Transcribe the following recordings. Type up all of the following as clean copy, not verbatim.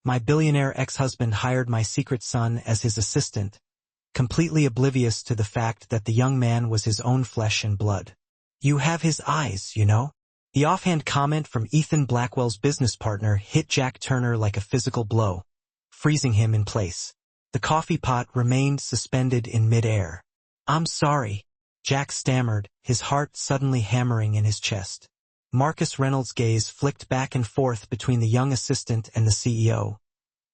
My billionaire ex-husband hired my secret son as his assistant, completely oblivious to the fact that the young man was his own flesh and blood. You have his eyes, you know? The offhand comment from Ethan Blackwell's business partner hit Jack Turner like a physical blow, freezing him in place. The coffee pot remained suspended in midair. I'm sorry, Jack stammered, his heart suddenly hammering in his chest. Marcus Reynolds' gaze flicked back and forth between the young assistant and the CEO,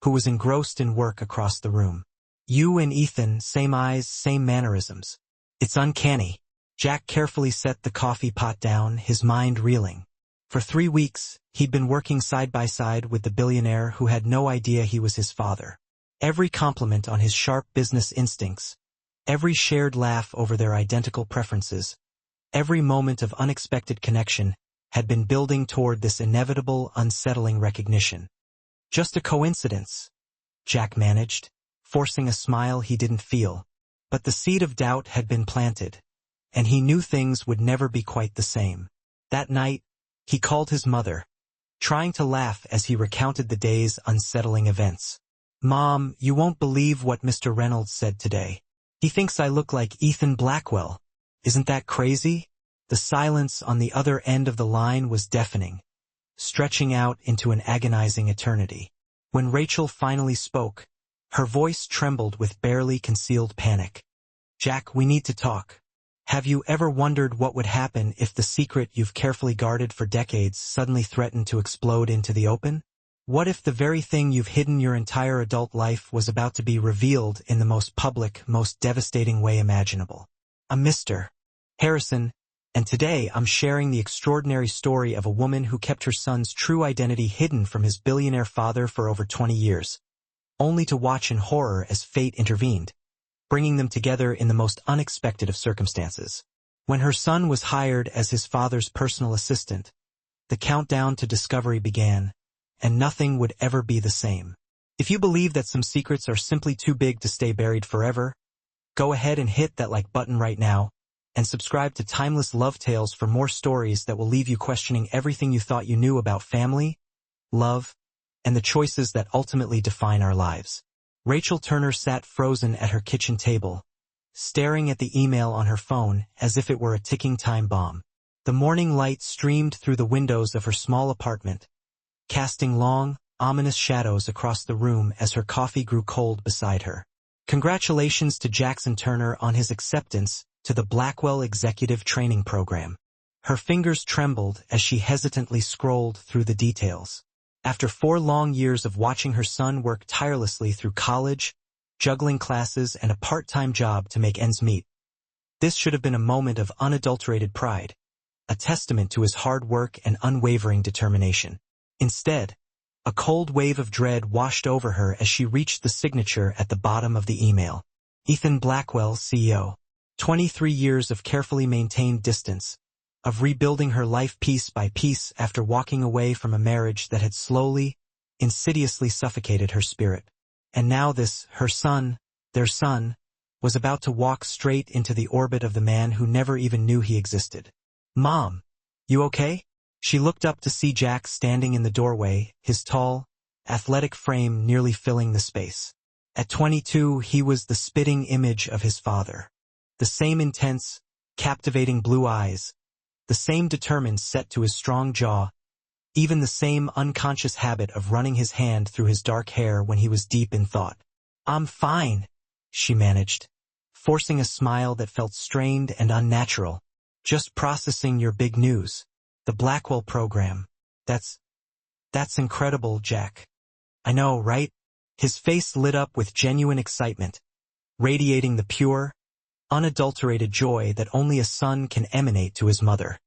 who was engrossed in work across the room. You and Ethan, same eyes, same mannerisms. It's uncanny. Jack carefully set the coffee pot down, his mind reeling. For 3 weeks, he'd been working side by side with the billionaire who had no idea he was his father. Every compliment on his sharp business instincts, every shared laugh over their identical preferences, every moment of unexpected connection had been building toward this inevitable, unsettling recognition. Just a coincidence, Jack managed, forcing a smile he didn't feel. But the seed of doubt had been planted, and he knew things would never be quite the same. That night, he called his mother, trying to laugh as he recounted the day's unsettling events. Mom, you won't believe what Mr. Reynolds said today. He thinks I look like Ethan Blackwell. Isn't that crazy? The silence on the other end of the line was deafening, stretching out into an agonizing eternity. When Rachel finally spoke, her voice trembled with barely concealed panic. Jack, we need to talk. Have you ever wondered what would happen if the secret you've carefully guarded for decades suddenly threatened to explode into the open? What if the very thing you've hidden your entire adult life was about to be revealed in the most public, most devastating way imaginable? I'm Mr. Harrison, and today I'm sharing the extraordinary story of a woman who kept her son's true identity hidden from his billionaire father for over 20 years, only to watch in horror as fate intervened, bringing them together in the most unexpected of circumstances. When her son was hired as his father's personal assistant, the countdown to discovery began, and nothing would ever be the same. If you believe that some secrets are simply too big to stay buried forever, go ahead and hit that like button right now, and subscribe to Timeless Love Tales for more stories that will leave you questioning everything you thought you knew about family, love, and the choices that ultimately define our lives. Rachel Turner sat frozen at her kitchen table, staring at the email on her phone as if it were a ticking time bomb. The morning light streamed through the windows of her small apartment, casting long, ominous shadows across the room as her coffee grew cold beside her. Congratulations to Jackson Turner on his acceptance to the Blackwell Executive Training Program. Her fingers trembled as she hesitantly scrolled through the details. After 4 long years of watching her son work tirelessly through college, juggling classes, and a part-time job to make ends meet, this should have been a moment of unadulterated pride, a testament to his hard work and unwavering determination. Instead, a cold wave of dread washed over her as she reached the signature at the bottom of the email. Ethan Blackwell, CEO. 23 years of carefully maintained distance, of rebuilding her life piece by piece after walking away from a marriage that had slowly, insidiously suffocated her spirit. And now this, her son, their son, was about to walk straight into the orbit of the man who never even knew he existed. Mom, you okay? She looked up to see Jack standing in the doorway, his tall, athletic frame nearly filling the space. At 22, he was the spitting image of his father. The same intense, captivating blue eyes, the same determined set to his strong jaw, even the same unconscious habit of running his hand through his dark hair when he was deep in thought. I'm fine, she managed, forcing a smile that felt strained and unnatural. Just processing your big news. The Blackwell program. That's incredible, Jack. I know, right? His face lit up with genuine excitement, radiating the pure, unadulterated joy that only a son can emanate to his mother.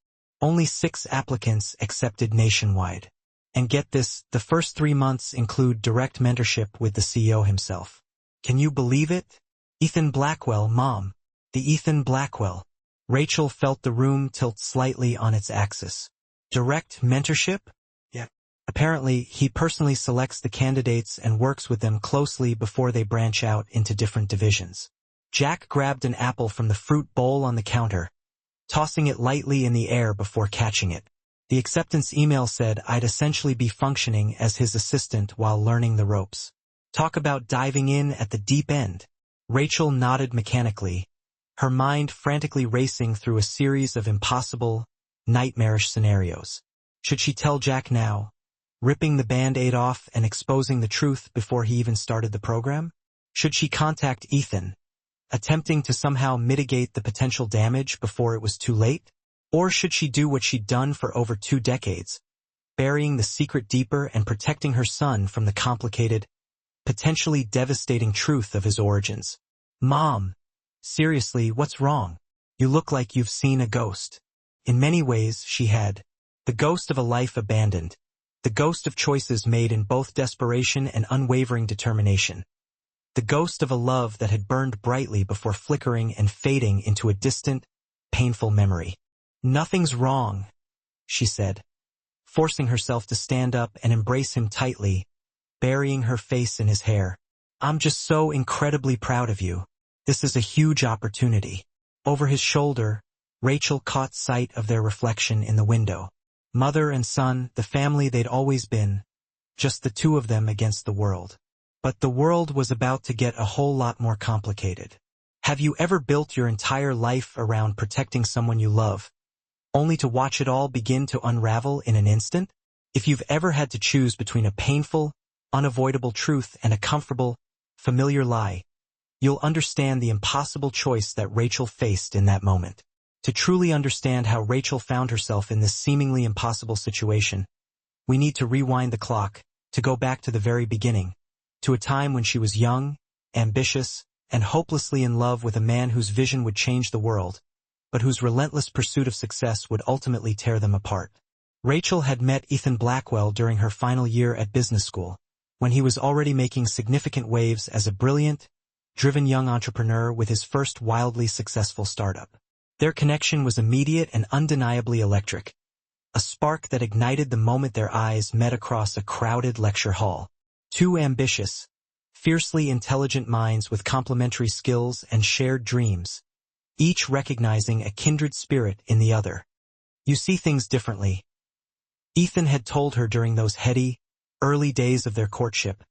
Only 6 applicants accepted nationwide. And get this, the first 3 months include direct mentorship with the CEO himself. Can you believe it? Ethan Blackwell, Mom. The Ethan Blackwell. Rachel felt the room tilt slightly on its axis. Direct mentorship? Yeah. Apparently, he personally selects the candidates and works with them closely before they branch out into different divisions. Jack grabbed an apple from the fruit bowl on the counter, tossing it lightly in the air before catching it. The acceptance email said I'd essentially be functioning as his assistant while learning the ropes. Talk about diving in at the deep end. Rachel nodded mechanically, her mind frantically racing through a series of impossible, nightmarish scenarios. Should she tell Jack now, ripping the Band-Aid off and exposing the truth before he even started the program? Should she contact Ethan, attempting to somehow mitigate the potential damage before it was too late? Or should she do what she'd done for over 2 decades, burying the secret deeper and protecting her son from the complicated, potentially devastating truth of his origins? Mom, seriously, what's wrong? You look like you've seen a ghost. In many ways, she had. The ghost of a life abandoned. The ghost of choices made in both desperation and unwavering determination. The ghost of a love that had burned brightly before flickering and fading into a distant, painful memory. Nothing's wrong, she said, forcing herself to stand up and embrace him tightly, burying her face in his hair. I'm just so incredibly proud of you. This is a huge opportunity. Over his shoulder, Rachel caught sight of their reflection in the window. Mother and son, the family they'd always been, just the two of them against the world. But the world was about to get a whole lot more complicated. Have you ever built your entire life around protecting someone you love, only to watch it all begin to unravel in an instant? If you've ever had to choose between a painful, unavoidable truth and a comfortable, familiar lie, you'll understand the impossible choice that Rachel faced in that moment. To truly understand how Rachel found herself in this seemingly impossible situation, we need to rewind the clock, to go back to the very beginning, to a time when she was young, ambitious, and hopelessly in love with a man whose vision would change the world, but whose relentless pursuit of success would ultimately tear them apart. Rachel had met Ethan Blackwell during her final year at business school, when he was already making significant waves as a brilliant, driven young entrepreneur with his first wildly successful startup. Their connection was immediate and undeniably electric, a spark that ignited the moment their eyes met across a crowded lecture hall. Two ambitious, fiercely intelligent minds with complementary skills and shared dreams, each recognizing a kindred spirit in the other. You see things differently. Ethan had told her during those heady, early days of their courtship,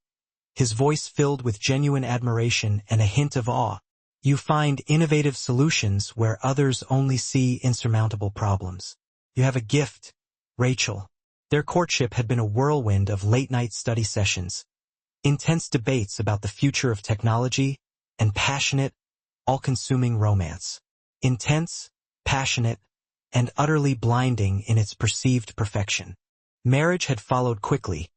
his voice filled with genuine admiration and a hint of awe. You find innovative solutions where others only see insurmountable problems. You have a gift, Rachel. Their courtship had been a whirlwind of late-night study sessions, intense debates about the future of technology, and passionate, all-consuming romance. Intense, passionate, and utterly blinding in its perceived perfection. Marriage had followed quickly,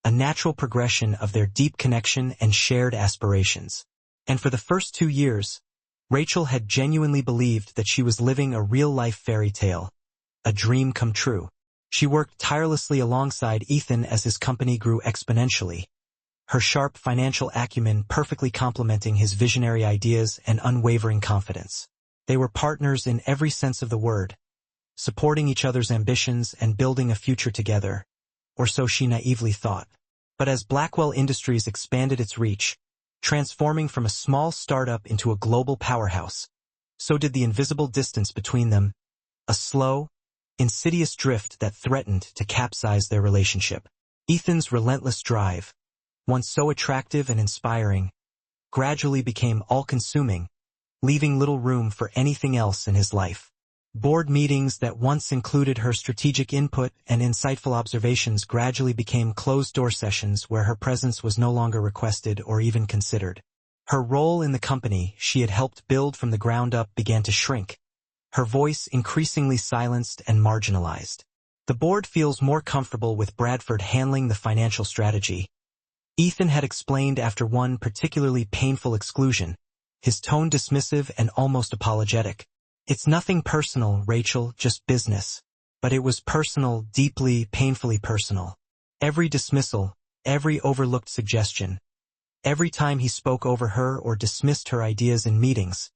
a natural progression of their deep connection and shared aspirations. And for the first 2 years, Rachel had genuinely believed that she was living a real-life fairy tale, a dream come true. She worked tirelessly alongside Ethan as his company grew exponentially, her sharp financial acumen perfectly complementing his visionary ideas and unwavering confidence. They were partners in every sense of the word, supporting each other's ambitions and building a future together, or so she naively thought. But as Blackwell Industries expanded its reach, transforming from a small startup into a global powerhouse, so did the invisible distance between them, a slow, insidious drift that threatened to capsize their relationship. Ethan's relentless drive, once so attractive and inspiring, gradually became all-consuming, leaving little room for anything else in his life. Board meetings that once included her strategic input and insightful observations gradually became closed-door sessions where her presence was no longer requested or even considered. Her role in the company she had helped build from the ground up began to shrink, her voice increasingly silenced and marginalized. The board feels more comfortable with Bradford handling the financial strategy, Ethan had explained after one particularly painful exclusion, his tone dismissive and almost apologetic. It's nothing personal, Rachel, just business. But it was personal, deeply, painfully personal. Every dismissal, every overlooked suggestion, every time he spoke over her or dismissed her ideas in meetings,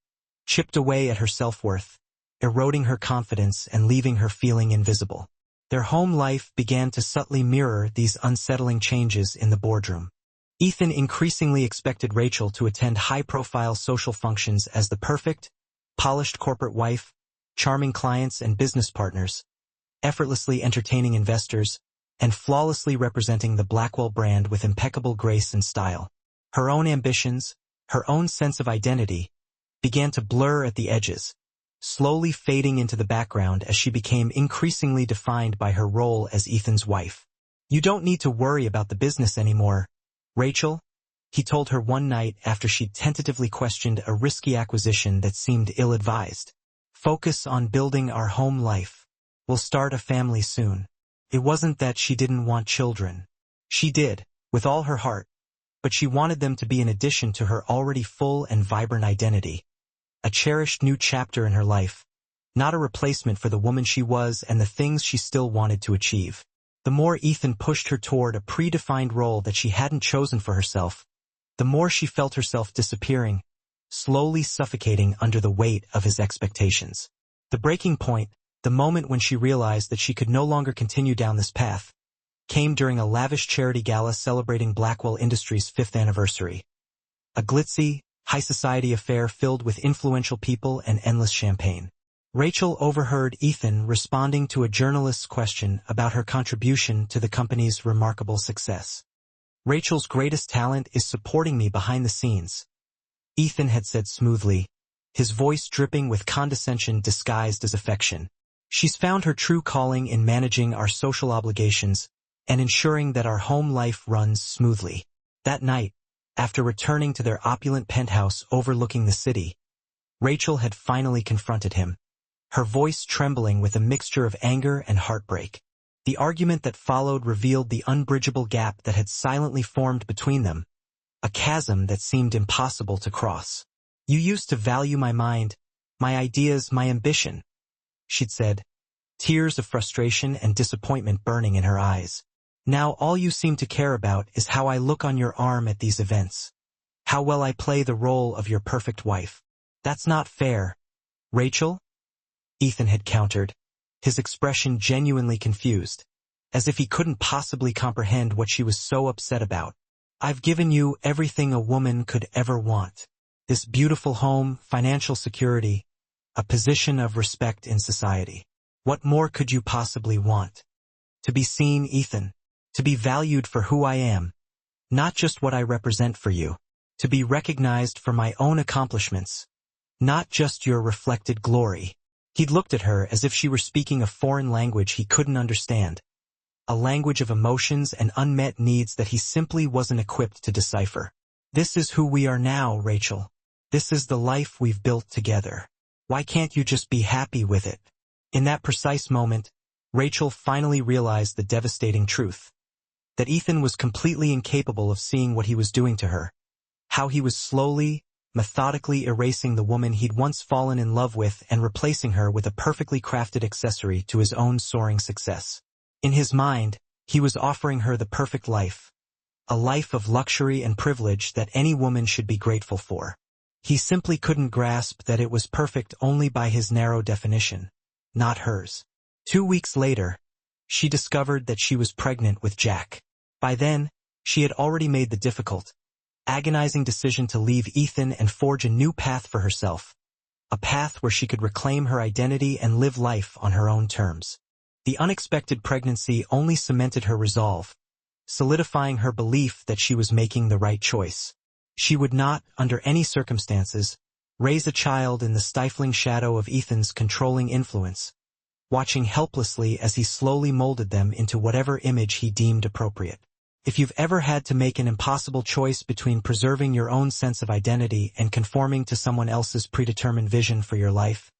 chipped away at her self-worth, eroding her confidence and leaving her feeling invisible. Their home life began to subtly mirror these unsettling changes in the boardroom. Ethan increasingly expected Rachel to attend high-profile social functions as the perfect, polished corporate wife, charming clients and business partners, effortlessly entertaining investors, and flawlessly representing the Blackwell brand with impeccable grace and style. Her own ambitions, her own sense of identity, began to blur at the edges, slowly fading into the background as she became increasingly defined by her role as Ethan's wife. "You don't need to worry about the business anymore, Rachel," he told her one night after she'd tentatively questioned a risky acquisition that seemed ill-advised. "Focus on building our home life. We'll start a family soon." It wasn't that she didn't want children. She did, with all her heart, but she wanted them to be an addition to her already full and vibrant identity. A cherished new chapter in her life, not a replacement for the woman she was and the things she still wanted to achieve. The more Ethan pushed her toward a predefined role that she hadn't chosen for herself, the more she felt herself disappearing, slowly suffocating under the weight of his expectations. The breaking point, the moment when she realized that she could no longer continue down this path, came during a lavish charity gala celebrating Blackwell Industries' 5th anniversary. A glitzy, high-society affair filled with influential people and endless champagne. Rachel overheard Ethan responding to a journalist's question about her contribution to the company's remarkable success. "Rachel's greatest talent is supporting me behind the scenes," Ethan had said smoothly, his voice dripping with condescension disguised as affection. "She's found her true calling in managing our social obligations and ensuring that our home life runs smoothly." That night, after returning to their opulent penthouse overlooking the city, Rachel had finally confronted him, her voice trembling with a mixture of anger and heartbreak. The argument that followed revealed the unbridgeable gap that had silently formed between them, a chasm that seemed impossible to cross. "You used to value my mind, my ideas, my ambition," she'd said, tears of frustration and disappointment burning in her eyes. "Now all you seem to care about is how I look on your arm at these events, how well I play the role of your perfect wife. That's not fair, Rachel," Ethan had countered, his expression genuinely confused, as if he couldn't possibly comprehend what she was so upset about. "I've given you everything a woman could ever want. This beautiful home, financial security, a position of respect in society. What more could you possibly want? To be seen, Ethan. To be valued for who I am, not just what I represent for you. To be recognized for my own accomplishments, not just your reflected glory." He'd looked at her as if she were speaking a foreign language he couldn't understand, a language of emotions and unmet needs that he simply wasn't equipped to decipher. "This is who we are now, Rachel. This is the life we've built together. Why can't you just be happy with it?" In that precise moment, Rachel finally realized the devastating truth, that Ethan was completely incapable of seeing what he was doing to her, how he was slowly, methodically erasing the woman he'd once fallen in love with and replacing her with a perfectly crafted accessory to his own soaring success. In his mind, he was offering her the perfect life, a life of luxury and privilege that any woman should be grateful for. He simply couldn't grasp that it was perfect only by his narrow definition, not hers. 2 weeks later, she discovered that she was pregnant with Jack. By then, she had already made the difficult, agonizing decision to leave Ethan and forge a new path for herself, a path where she could reclaim her identity and live life on her own terms. The unexpected pregnancy only cemented her resolve, solidifying her belief that she was making the right choice. She would not, under any circumstances, raise a child in the stifling shadow of Ethan's controlling influence, watching helplessly as he slowly molded them into whatever image he deemed appropriate. If you've ever had to make an impossible choice between preserving your own sense of identity and conforming to someone else's predetermined vision for your life,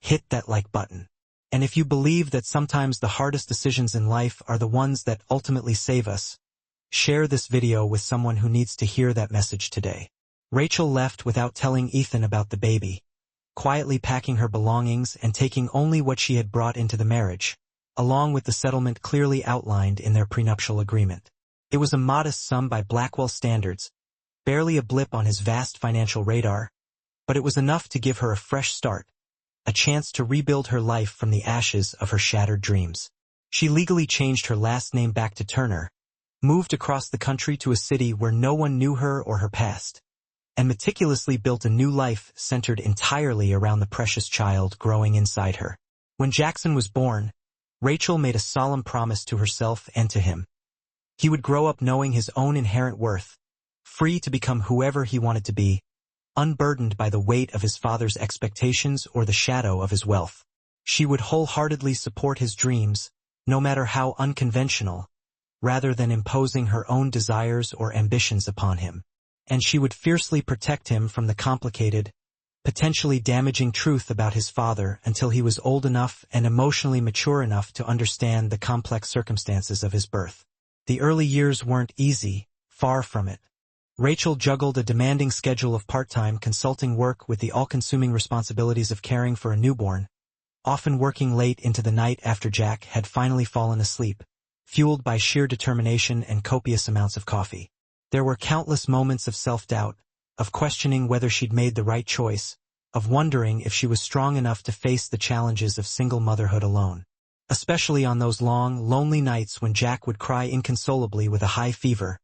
hit that like button. And if you believe that sometimes the hardest decisions in life are the ones that ultimately save us, share this video with someone who needs to hear that message today. Rachel left without telling Ethan about the baby, quietly packing her belongings and taking only what she had brought into the marriage, along with the settlement clearly outlined in their prenuptial agreement. It was a modest sum by Blackwell standards, barely a blip on his vast financial radar, but it was enough to give her a fresh start, a chance to rebuild her life from the ashes of her shattered dreams. She legally changed her last name back to Turner, moved across the country to a city where no one knew her or her past, and meticulously built a new life centered entirely around the precious child growing inside her. When Jackson was born, Rachel made a solemn promise to herself and to him. He would grow up knowing his own inherent worth, free to become whoever he wanted to be, unburdened by the weight of his father's expectations or the shadow of his wealth. She would wholeheartedly support his dreams, no matter how unconventional, rather than imposing her own desires or ambitions upon him. And she would fiercely protect him from the complicated, potentially damaging truth about his father until he was old enough and emotionally mature enough to understand the complex circumstances of his birth. The early years weren't easy, far from it. Rachel juggled a demanding schedule of part-time consulting work with the all-consuming responsibilities of caring for a newborn, often working late into the night after Jack had finally fallen asleep, fueled by sheer determination and copious amounts of coffee. There were countless moments of self-doubt, of questioning whether she'd made the right choice, of wondering if she was strong enough to face the challenges of single motherhood alone. Especially on those long, lonely nights when Jack would cry inconsolably with a high fever,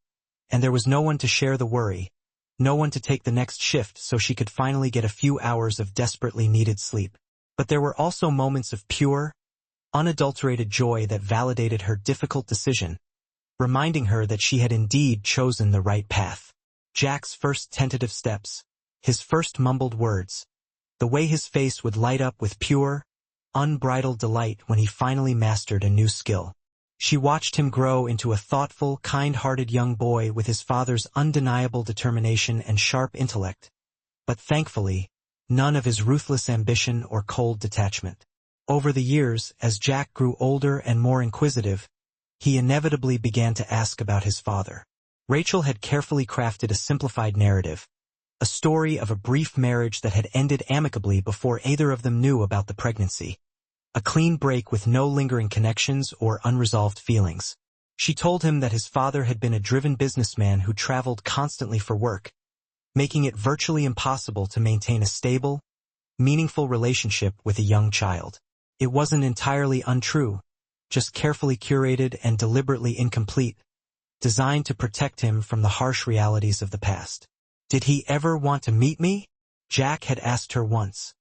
and there was no one to share the worry, no one to take the next shift so she could finally get a few hours of desperately needed sleep. But there were also moments of pure, unadulterated joy that validated her difficult decision, reminding her that she had indeed chosen the right path. Jack's first tentative steps, his first mumbled words, the way his face would light up with pure, unbridled delight when he finally mastered a new skill. She watched him grow into a thoughtful, kind-hearted young boy with his father's undeniable determination and sharp intellect, but thankfully, none of his ruthless ambition or cold detachment. Over the years, as Jack grew older and more inquisitive, he inevitably began to ask about his father. Rachel had carefully crafted a simplified narrative, a story of a brief marriage that had ended amicably before either of them knew about the pregnancy. A clean break with no lingering connections or unresolved feelings. She told him that his father had been a driven businessman who traveled constantly for work, making it virtually impossible to maintain a stable, meaningful relationship with a young child. It wasn't entirely untrue, just carefully curated and deliberately incomplete, designed to protect him from the harsh realities of the past. "Did he ever want to meet me?" Jack had asked her once,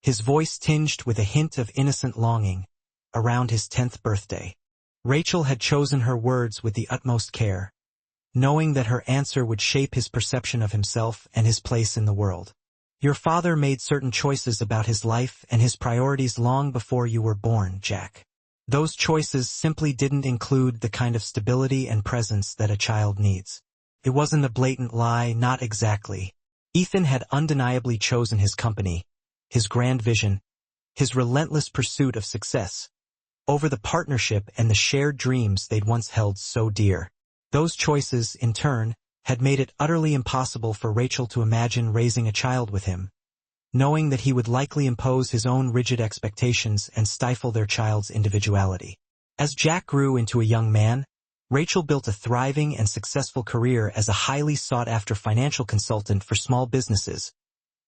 his voice tinged with a hint of innocent longing, around his 10th birthday. Rachel had chosen her words with the utmost care, knowing that her answer would shape his perception of himself and his place in the world. "Your father made certain choices about his life and his priorities long before you were born, Jack. Those choices simply didn't include the kind of stability and presence that a child needs." It wasn't a blatant lie, not exactly. Ethan had undeniably chosen his company, his grand vision, his relentless pursuit of success, over the partnership and the shared dreams they'd once held so dear. Those choices, in turn, had made it utterly impossible for Rachel to imagine raising a child with him, knowing that he would likely impose his own rigid expectations and stifle their child's individuality. As Jack grew into a young man, Rachel built a thriving and successful career as a highly sought-after financial consultant for small businesses,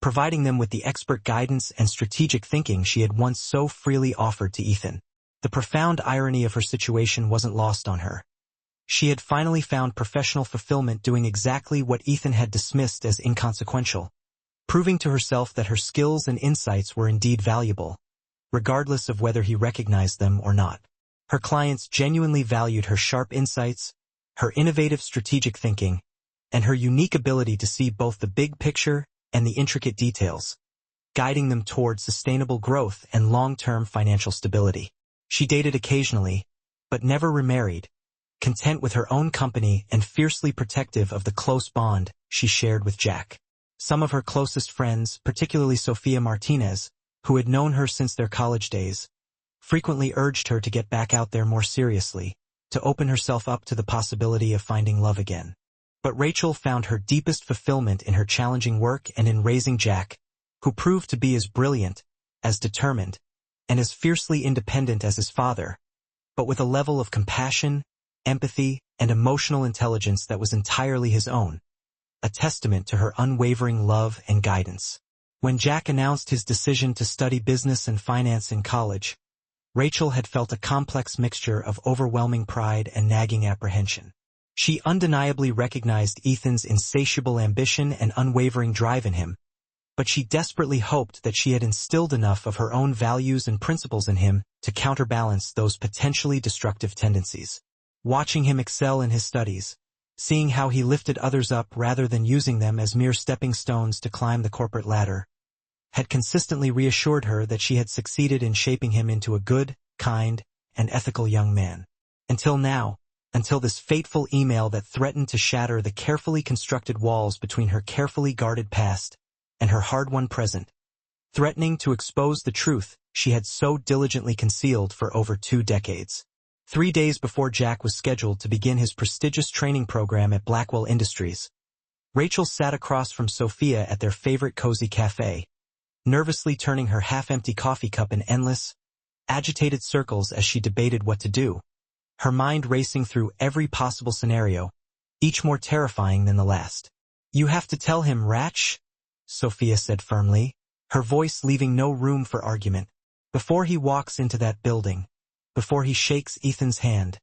providing them with the expert guidance and strategic thinking she had once so freely offered to Ethan. The profound irony of her situation wasn't lost on her. She had finally found professional fulfillment doing exactly what Ethan had dismissed as inconsequential, proving to herself that her skills and insights were indeed valuable, regardless of whether he recognized them or not. Her clients genuinely valued her sharp insights, her innovative strategic thinking, and her unique ability to see both the big picture and the intricate details, guiding them toward sustainable growth and long-term financial stability. She dated occasionally, but never remarried, content with her own company and fiercely protective of the close bond she shared with Jack. Some of her closest friends, particularly Sophia Martinez, who had known her since their college days, frequently urged her to get back out there more seriously, to open herself up to the possibility of finding love again. But Rachel found her deepest fulfillment in her challenging work and in raising Jack, who proved to be as brilliant, as determined, and as fiercely independent as his father, but with a level of compassion, empathy, and emotional intelligence that was entirely his own, a testament to her unwavering love and guidance. When Jack announced his decision to study business and finance in college, Rachel had felt a complex mixture of overwhelming pride and nagging apprehension. She undeniably recognized Ethan's insatiable ambition and unwavering drive in him, but she desperately hoped that she had instilled enough of her own values and principles in him to counterbalance those potentially destructive tendencies. Watching him excel in his studies, seeing how he lifted others up rather than using them as mere stepping stones to climb the corporate ladder, had consistently reassured her that she had succeeded in shaping him into a good, kind, and ethical young man. Until now, until this fateful email that threatened to shatter the carefully constructed walls between her carefully guarded past and her hard-won present, threatening to expose the truth she had so diligently concealed for over 2 decades. 3 days before Jack was scheduled to begin his prestigious training program at Blackwell Industries, Rachel sat across from Sophia at their favorite cozy cafe, nervously turning her half-empty coffee cup in endless, agitated circles as she debated what to do, her mind racing through every possible scenario, each more terrifying than the last. "You have to tell him, Rach," Sophia said firmly, her voice leaving no room for argument. "Before he walks into that building, before he shakes Ethan's hand,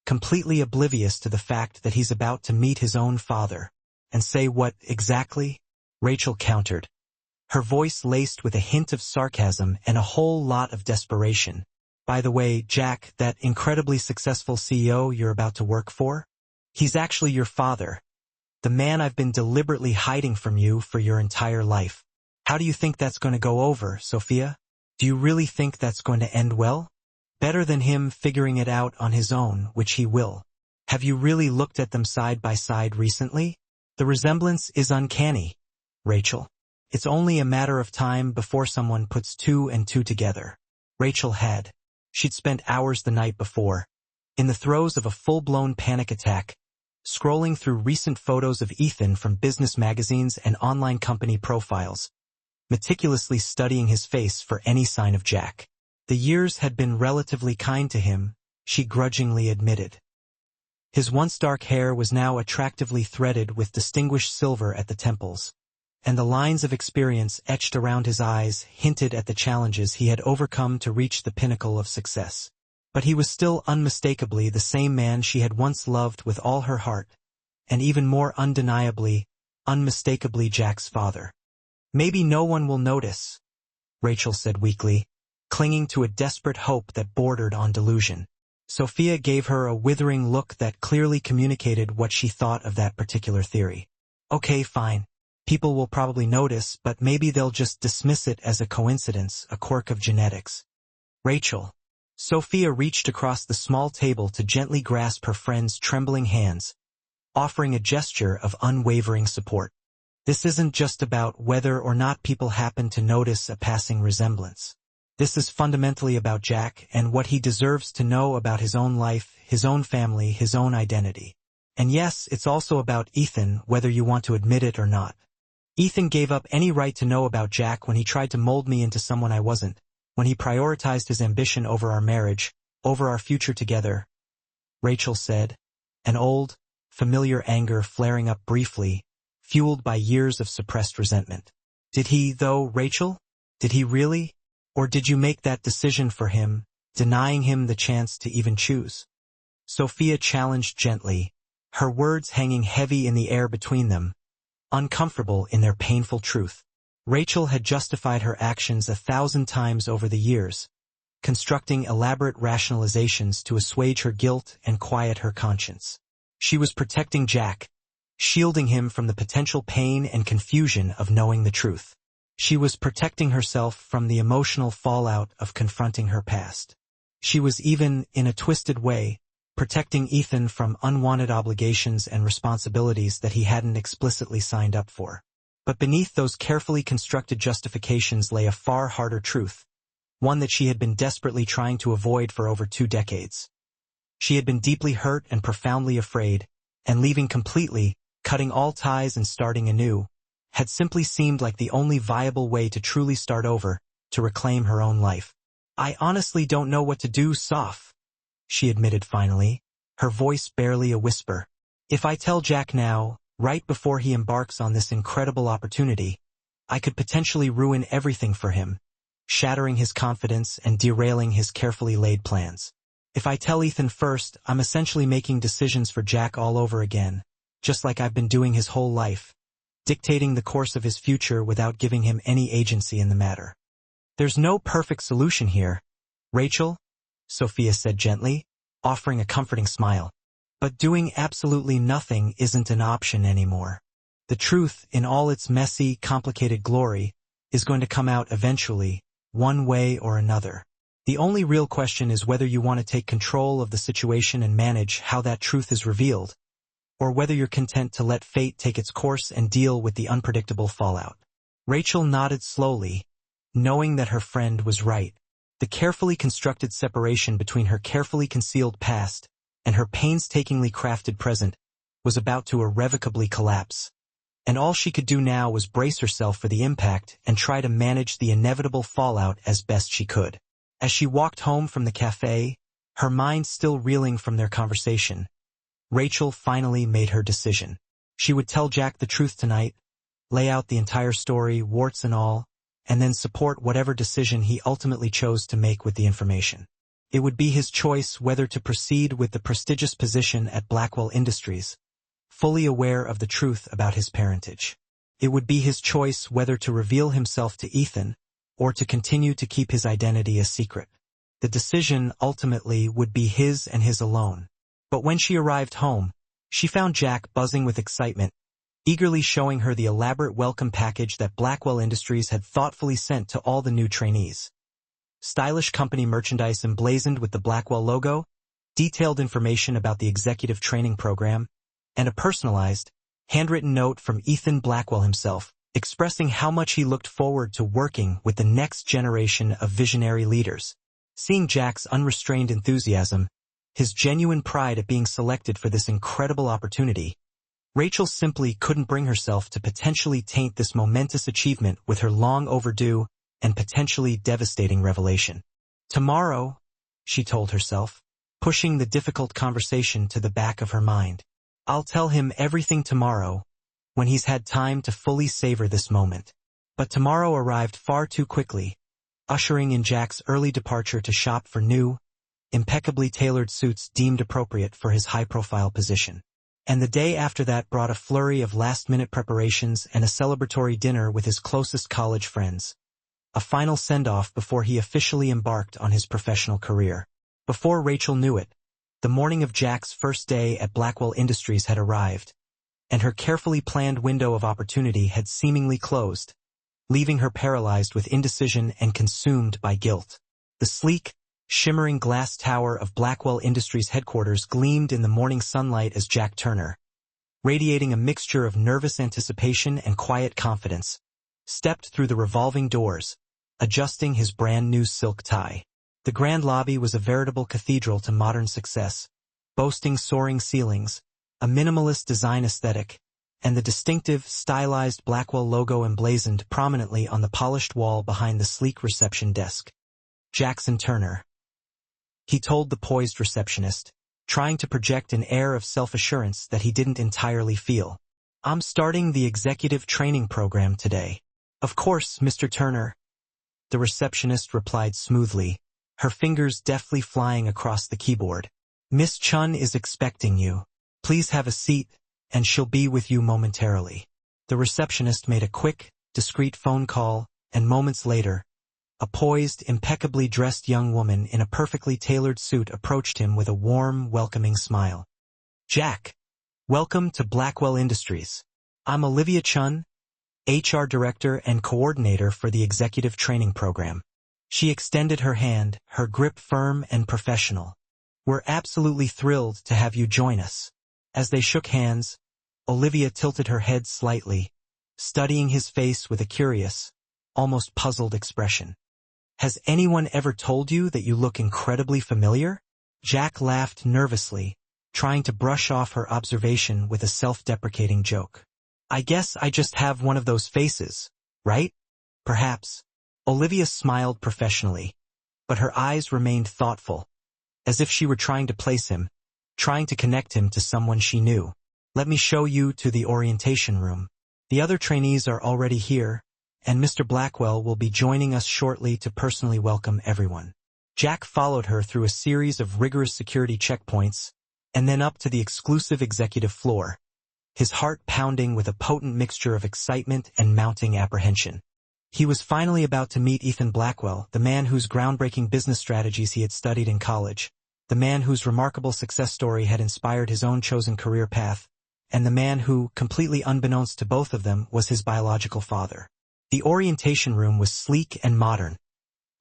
completely oblivious to the fact that he's about to meet his own father." "And say what, exactly?" Rachel countered, her voice laced with a hint of sarcasm and a whole lot of desperation. "By the way, Jack, that incredibly successful CEO you're about to work for? He's actually your father, the man I've been deliberately hiding from you for your entire life. How do you think that's going to go over, Sophia? Do you really think that's going to end well? Better than him figuring it out on his own, which he will. Have you really looked at them side by side recently? The resemblance is uncanny, Rachel. It's only a matter of time before someone puts 2 and 2 together." Rachel had. She'd spent hours the night before, in the throes of a full-blown panic attack, scrolling through recent photos of Ethan from business magazines and online company profiles, meticulously studying his face for any sign of Jack. The years had been relatively kind to him, she grudgingly admitted. His once dark hair was now attractively threaded with distinguished silver at the temples, and the lines of experience etched around his eyes hinted at the challenges he had overcome to reach the pinnacle of success. But he was still unmistakably the same man she had once loved with all her heart, and even more undeniably, unmistakably Jack's father. "Maybe no one will notice," Rachel said weakly, clinging to a desperate hope that bordered on delusion. Sophia gave her a withering look that clearly communicated what she thought of that particular theory. "Okay, fine. People will probably notice, but maybe they'll just dismiss it as a coincidence, a quirk of genetics." "Rachel." Sophia reached across the small table to gently grasp her friend's trembling hands, offering a gesture of unwavering support. "This isn't just about whether or not people happen to notice a passing resemblance. This is fundamentally about Jack and what he deserves to know about his own life, his own family, his own identity. And yes, it's also about Ethan, whether you want to admit it or not. Ethan gave up any right to know about Jack when he tried to mold me into someone I wasn't, when he prioritized his ambition over our marriage, over our future together," Rachel said, an old, familiar anger flaring up briefly, fueled by years of suppressed resentment. "Did he, though, Rachel? Did he really? Or did you make that decision for him, denying him the chance to even choose?" Sophia challenged gently, her words hanging heavy in the air between them, uncomfortable in their painful truth. Rachel had justified her actions 1,000 times over the years, constructing elaborate rationalizations to assuage her guilt and quiet her conscience. She was protecting Jack, shielding him from the potential pain and confusion of knowing the truth. She was protecting herself from the emotional fallout of confronting her past. She was even, in a twisted way, protecting Ethan from unwanted obligations and responsibilities that he hadn't explicitly signed up for. But beneath those carefully constructed justifications lay a far harder truth, one that she had been desperately trying to avoid for over 2 decades. She had been deeply hurt and profoundly afraid, and leaving completely, cutting all ties and starting anew, had simply seemed like the only viable way to truly start over, to reclaim her own life. "I honestly don't know what to do, Soph," she admitted finally, her voice barely a whisper. "If I tell Jack now, right before he embarks on this incredible opportunity, I could potentially ruin everything for him, shattering his confidence and derailing his carefully laid plans. If I tell Ethan first, I'm essentially making decisions for Jack all over again, just like I've been doing his whole life, dictating the course of his future without giving him any agency in the matter. There's no perfect solution here, Rachel, Sophia said gently, offering a comforting smile. But doing absolutely nothing isn't an option anymore. The truth, in all its messy, complicated glory, is going to come out eventually, one way or another. The only real question is whether you want to take control of the situation and manage how that truth is revealed, or whether you're content to let fate take its course and deal with the unpredictable fallout. Rachel nodded slowly, knowing that her friend was right. The carefully constructed separation between her carefully concealed past and her painstakingly crafted present was about to irrevocably collapse. And all she could do now was brace herself for the impact and try to manage the inevitable fallout as best she could. As she walked home from the cafe, her mind still reeling from their conversation, Rachel finally made her decision. She would tell Jack the truth tonight, lay out the entire story, warts and all, and then support whatever decision he ultimately chose to make with the information. It would be his choice whether to proceed with the prestigious position at Blackwell Industries, fully aware of the truth about his parentage. It would be his choice whether to reveal himself to Ethan, or to continue to keep his identity a secret. The decision ultimately would be his and his alone. But when she arrived home, she found Jack buzzing with excitement, eagerly showing her the elaborate welcome package that Blackwell Industries had thoughtfully sent to all the new trainees. Stylish company merchandise emblazoned with the Blackwell logo, detailed information about the executive training program, and a personalized, handwritten note from Ethan Blackwell himself, expressing how much he looked forward to working with the next generation of visionary leaders. Seeing Jack's unrestrained enthusiasm, his genuine pride at being selected for this incredible opportunity, Rachel simply couldn't bring herself to potentially taint this momentous achievement with her long overdue and potentially devastating revelation. Tomorrow, she told herself, pushing the difficult conversation to the back of her mind. I'll tell him everything tomorrow, when he's had time to fully savor this moment. But tomorrow arrived far too quickly, ushering in Jack's early departure to shop for new, impeccably tailored suits deemed appropriate for his high-profile position. And the day after that brought a flurry of last-minute preparations and a celebratory dinner with his closest college friends. A final send-off before he officially embarked on his professional career. Before Rachel knew it, the morning of Jack's first day at Blackwell Industries had arrived, and her carefully planned window of opportunity had seemingly closed, leaving her paralyzed with indecision and consumed by guilt. The sleek, shimmering glass tower of Blackwell Industries headquarters gleamed in the morning sunlight as Jack Turner, radiating a mixture of nervous anticipation and quiet confidence, stepped through the revolving doors, adjusting his brand-new silk tie. The grand lobby was a veritable cathedral to modern success, boasting soaring ceilings, a minimalist design aesthetic, and the distinctive, stylized Blackwell logo emblazoned prominently on the polished wall behind the sleek reception desk. Jackson Turner, he told the poised receptionist, trying to project an air of self-assurance that he didn't entirely feel. I'm starting the executive training program today. Of course, Mr. Turner, the receptionist replied smoothly, her fingers deftly flying across the keyboard. Miss Chun is expecting you. Please have a seat, and she'll be with you momentarily. The receptionist made a quick, discreet phone call, and moments later, a poised, impeccably dressed young woman in a perfectly tailored suit approached him with a warm, welcoming smile. Jack, welcome to Blackwell Industries. I'm Olivia Chun, HR Director and Coordinator for the Executive Training Program. She extended her hand, her grip firm and professional. We're absolutely thrilled to have you join us. As they shook hands, Olivia tilted her head slightly, studying his face with a curious, almost puzzled expression. Has anyone ever told you that you look incredibly familiar? Jack laughed nervously, trying to brush off her observation with a self-deprecating joke. I guess I just have one of those faces, right? Perhaps. Olivia smiled professionally, but her eyes remained thoughtful, as if she were trying to place him, trying to connect him to someone she knew. Let me show you to the orientation room. The other trainees are already here, and Mr. Blackwell will be joining us shortly to personally welcome everyone. Jack followed her through a series of rigorous security checkpoints, and then up to the exclusive executive floor, his heart pounding with a potent mixture of excitement and mounting apprehension. He was finally about to meet Ethan Blackwell, the man whose groundbreaking business strategies he had studied in college, the man whose remarkable success story had inspired his own chosen career path, and the man who, completely unbeknownst to both of them, was his biological father. The orientation room was sleek and modern,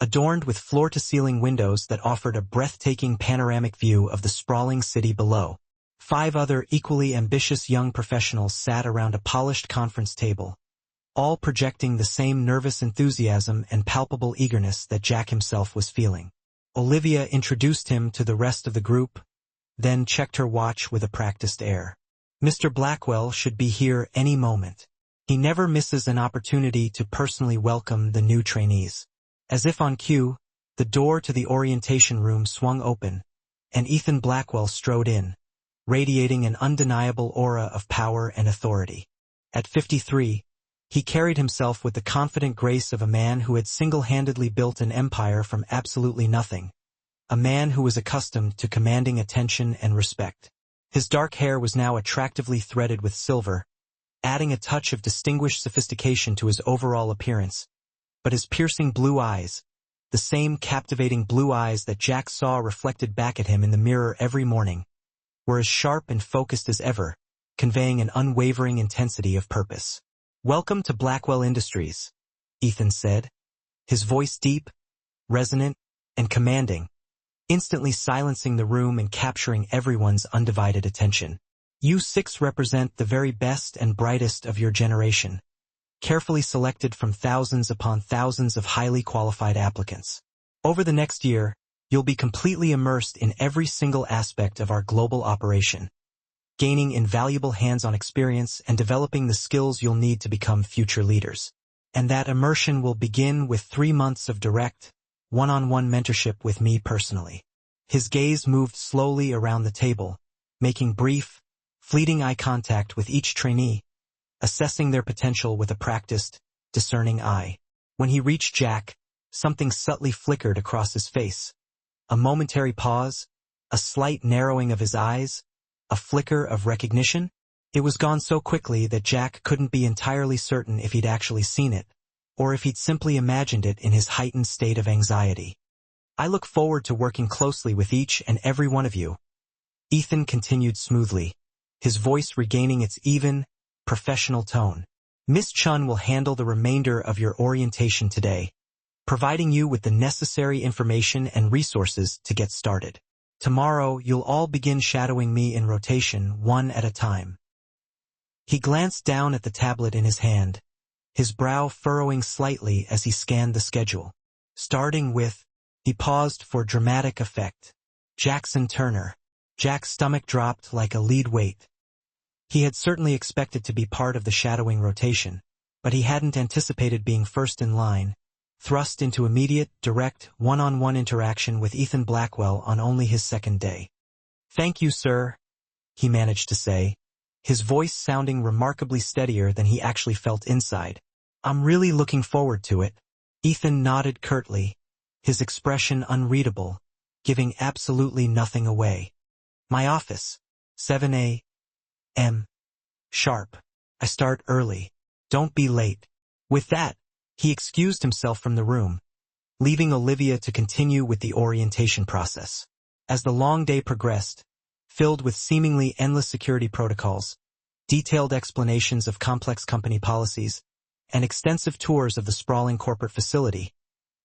adorned with floor-to-ceiling windows that offered a breathtaking panoramic view of the sprawling city below. 5 other equally ambitious young professionals sat around a polished conference table, all projecting the same nervous enthusiasm and palpable eagerness that Jack himself was feeling. Olivia introduced him to the rest of the group, then checked her watch with a practiced air. Mr. Blackwell should be here any moment. He never misses an opportunity to personally welcome the new trainees. As if on cue, the door to the orientation room swung open, and Ethan Blackwell strode in, radiating an undeniable aura of power and authority. At 53, he carried himself with the confident grace of a man who had single-handedly built an empire from absolutely nothing, a man who was accustomed to commanding attention and respect. His dark hair was now attractively threaded with silver, adding a touch of distinguished sophistication to his overall appearance. But his piercing blue eyes, the same captivating blue eyes that Jack saw reflected back at him in the mirror every morning, were as sharp and focused as ever, conveying an unwavering intensity of purpose. "Welcome to Blackwell Industries," Ethan said, his voice deep, resonant, and commanding, instantly silencing the room and capturing everyone's undivided attention. "You 6 represent the very best and brightest of your generation, carefully selected from thousands upon thousands of highly qualified applicants. Over the next year, you'll be completely immersed in every single aspect of our global operation, gaining invaluable hands-on experience and developing the skills you'll need to become future leaders. And that immersion will begin with 3 months of direct, one-on-one mentorship with me personally." His gaze moved slowly around the table, making brief, fleeting eye contact with each trainee, assessing their potential with a practiced, discerning eye. When he reached Jack, something subtly flickered across his face. A momentary pause, a slight narrowing of his eyes, a flicker of recognition. It was gone so quickly that Jack couldn't be entirely certain if he'd actually seen it, or if he'd simply imagined it in his heightened state of anxiety. "I look forward to working closely with each and every one of you," Ethan continued smoothly, his voice regaining its even, professional tone. "Miss Chun will handle the remainder of your orientation today, providing you with the necessary information and resources to get started. Tomorrow, you'll all begin shadowing me in rotation, one at a time." He glanced down at the tablet in his hand, his brow furrowing slightly as he scanned the schedule. Starting with, he paused for dramatic effect, Jackson Turner. Jack's stomach dropped like a lead weight. He had certainly expected to be part of the shadowing rotation, but he hadn't anticipated being first in line, thrust into immediate, direct, one-on-one interaction with Ethan Blackwell on only his second day. "Thank you, sir," he managed to say, his voice sounding remarkably steadier than he actually felt inside. "I'm really looking forward to it." Ethan nodded curtly, his expression unreadable, giving absolutely nothing away. "My office, 7 a.m. sharp. I start early. Don't be late." With that, he excused himself from the room, leaving Olivia to continue with the orientation process. As the long day progressed, filled with seemingly endless security protocols, detailed explanations of complex company policies, and extensive tours of the sprawling corporate facility,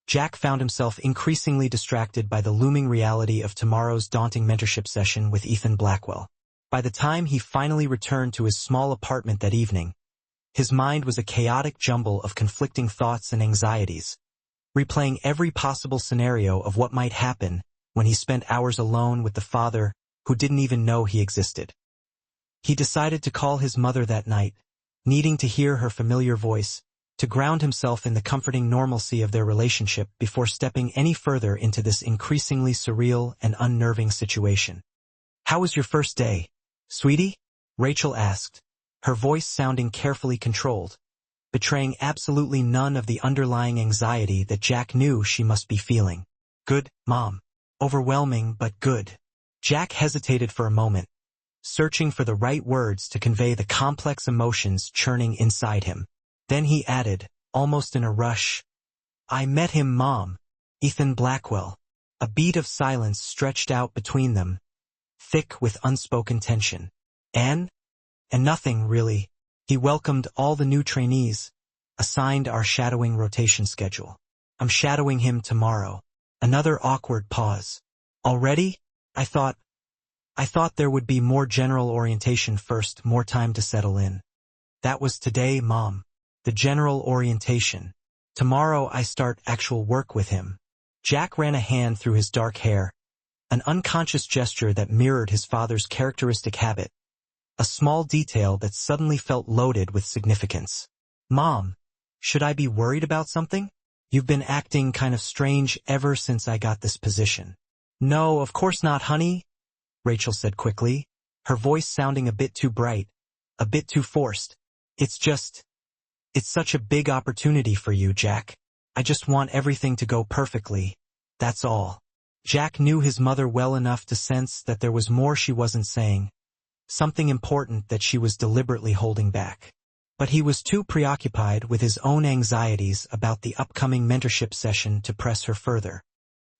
Jack found himself increasingly distracted by the looming reality of tomorrow's daunting mentorship session with Ethan Blackwell. By the time he finally returned to his small apartment that evening, his mind was a chaotic jumble of conflicting thoughts and anxieties, replaying every possible scenario of what might happen when he spent hours alone with the father who didn't even know he existed. He decided to call his mother that night, needing to hear her familiar voice, to ground himself in the comforting normalcy of their relationship before stepping any further into this increasingly surreal and unnerving situation. "How was your first day, sweetie?" Rachel asked, her voice sounding carefully controlled, betraying absolutely none of the underlying anxiety that Jack knew she must be feeling. "Good, Mom. Overwhelming, but good." Jack hesitated for a moment, searching for the right words to convey the complex emotions churning inside him. Then he added, almost in a rush. "I met him, Mom. Ethan Blackwell." A beat of silence stretched out between them, thick with unspoken tension. "And nothing, really. He welcomed all the new trainees, assigned our shadowing rotation schedule. I'm shadowing him tomorrow." Another awkward pause. "Already? I thought there would be more general orientation first, more time to settle in." "That was today, Mom. The general orientation. Tomorrow I start actual work with him." Jack ran a hand through his dark hair, an unconscious gesture that mirrored his father's characteristic habit, a small detail that suddenly felt loaded with significance. "Mom, should I be worried about something? You've been acting kind of strange ever since I got this position." "No, of course not, honey," Rachel said quickly, her voice sounding a bit too bright, a bit too forced. It's such a big opportunity for you, Jack. I just want everything to go perfectly. That's all." Jack knew his mother well enough to sense that there was more she wasn't saying, something important that she was deliberately holding back. But he was too preoccupied with his own anxieties about the upcoming mentorship session to press her further.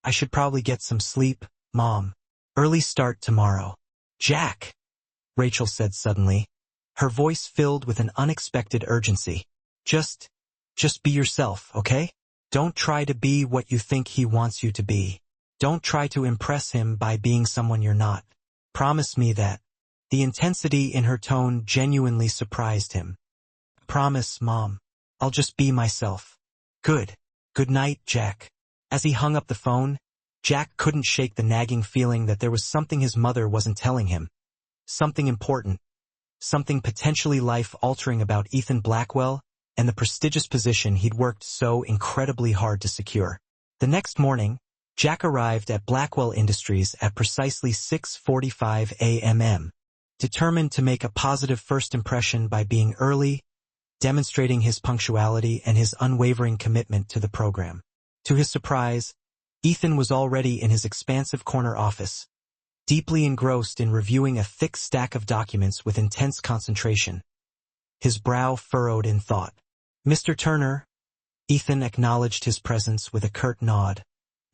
"I should probably get some sleep, Mom. Early start tomorrow." "Jack," Rachel said suddenly, her voice filled with an unexpected urgency. Just be yourself, okay? Don't try to be what you think he wants you to be. Don't try to impress him by being someone you're not. Promise me that." The intensity in her tone genuinely surprised him. "Promise, Mom. I'll just be myself." "Good. Good night, Jack." As he hung up the phone, Jack couldn't shake the nagging feeling that there was something his mother wasn't telling him. Something important. Something potentially life-altering about Ethan Blackwell and the prestigious position he'd worked so incredibly hard to secure. The next morning, Jack arrived at Blackwell Industries at precisely 6:45 a.m., determined to make a positive first impression by being early, demonstrating his punctuality and his unwavering commitment to the program. To his surprise, Ethan was already in his expansive corner office, deeply engrossed in reviewing a thick stack of documents with intense concentration, his brow furrowed in thought. "Mr. Turner," Ethan acknowledged his presence with a curt nod,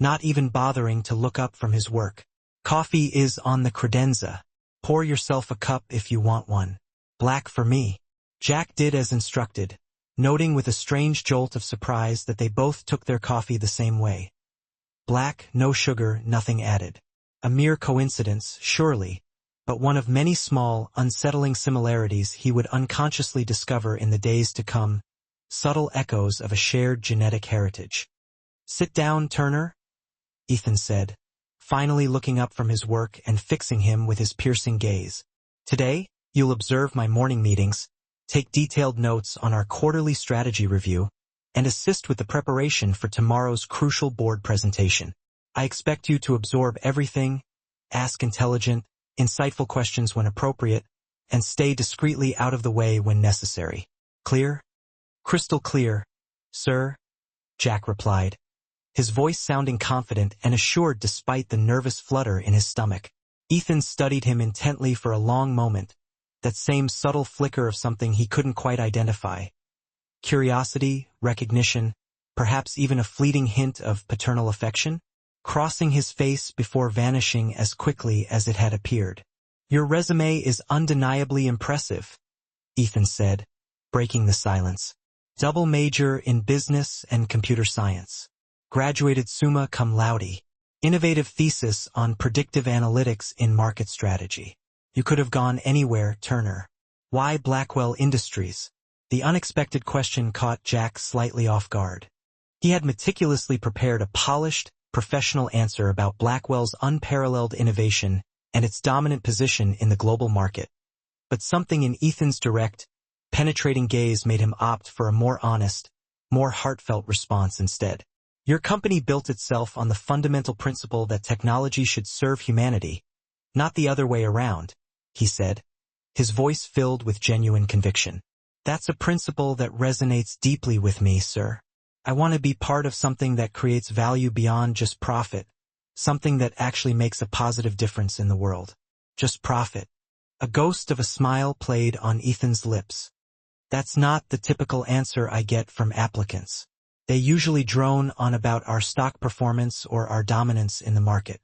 not even bothering to look up from his work. "Coffee is on the credenza. Pour yourself a cup if you want one. Black for me." Jack did as instructed, noting with a strange jolt of surprise that they both took their coffee the same way. Black, no sugar, nothing added. A mere coincidence, surely, but one of many small, unsettling similarities he would unconsciously discover in the days to come, subtle echoes of a shared genetic heritage. "Sit down, Turner," Ethan said, finally looking up from his work and fixing him with his piercing gaze. "Today, you'll observe my morning meetings, take detailed notes on our quarterly strategy review, and assist with the preparation for tomorrow's crucial board presentation. I expect you to absorb everything, ask intelligent, insightful questions when appropriate, and stay discreetly out of the way when necessary. Clear?" "Crystal clear, sir," Jack replied, his voice sounding confident and assured despite the nervous flutter in his stomach. Ethan studied him intently for a long moment, that same subtle flicker of something he couldn't quite identify. Curiosity, recognition, perhaps even a fleeting hint of paternal affection, crossing his face before vanishing as quickly as it had appeared. "Your resume is undeniably impressive," Ethan said, breaking the silence. "Double major in business and computer science. Graduated summa cum laude. Innovative thesis on predictive analytics in market strategy. You could have gone anywhere, Turner. Why Blackwell Industries?" The unexpected question caught Jack slightly off guard. He had meticulously prepared a polished, professional answer about Blackwell's unparalleled innovation and its dominant position in the global market. But something in Ethan's direct, penetrating gaze made him opt for a more honest, more heartfelt response instead. "Your company built itself on the fundamental principle that technology should serve humanity, not the other way around," he said, his voice filled with genuine conviction. "That's a principle that resonates deeply with me, sir. I want to be part of something that creates value beyond just profit, something that actually makes a positive difference in the world. Just profit." A ghost of a smile played on Ethan's lips. That's not the typical answer I get from applicants. They usually drone on about our stock performance or our dominance in the market.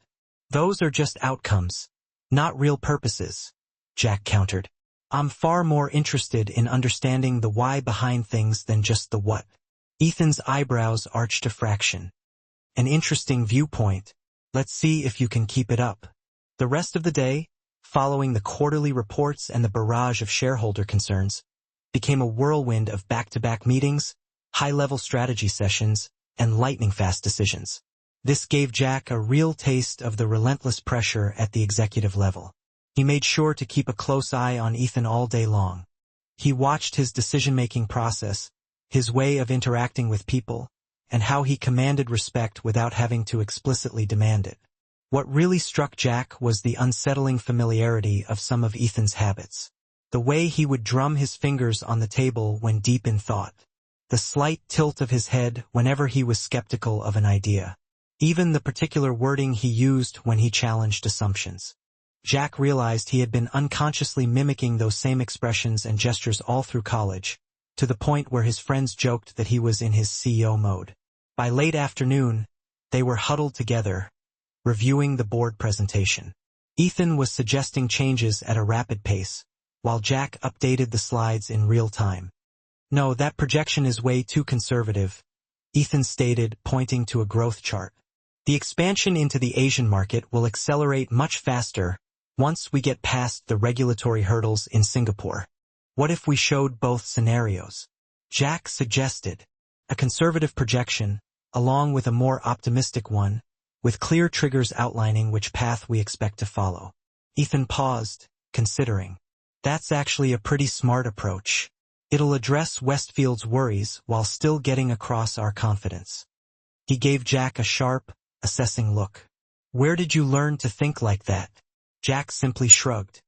Those are just outcomes, not real purposes, Jack countered. I'm far more interested in understanding the why behind things than just the what. Ethan's eyebrows arched a fraction. An interesting viewpoint. Let's see if you can keep it up. The rest of the day, following the quarterly reports and the barrage of shareholder concerns, became a whirlwind of back-to-back meetings, high-level strategy sessions, and lightning-fast decisions. This gave Jack a real taste of the relentless pressure at the executive level. He made sure to keep a close eye on Ethan all day long. He watched his decision-making process, his way of interacting with people, and how he commanded respect without having to explicitly demand it. What really struck Jack was the unsettling familiarity of some of Ethan's habits. The way he would drum his fingers on the table when deep in thought. The slight tilt of his head whenever he was skeptical of an idea. Even the particular wording he used when he challenged assumptions. Jack realized he had been unconsciously mimicking those same expressions and gestures all through college, to the point where his friends joked that he was in his CEO mode. By late afternoon, they were huddled together, reviewing the board presentation. Ethan was suggesting changes at a rapid pace, while Jack updated the slides in real time. No, that projection is way too conservative, Ethan stated, pointing to a growth chart. The expansion into the Asian market will accelerate much faster once we get past the regulatory hurdles in Singapore. What if we showed both scenarios? Jack suggested. A conservative projection, along with a more optimistic one, with clear triggers outlining which path we expect to follow. Ethan paused, considering. That's actually a pretty smart approach. It'll address Westfield's worries while still getting across our confidence. He gave Jack a sharp, assessing look. Where did you learn to think like that? Jack simply shrugged.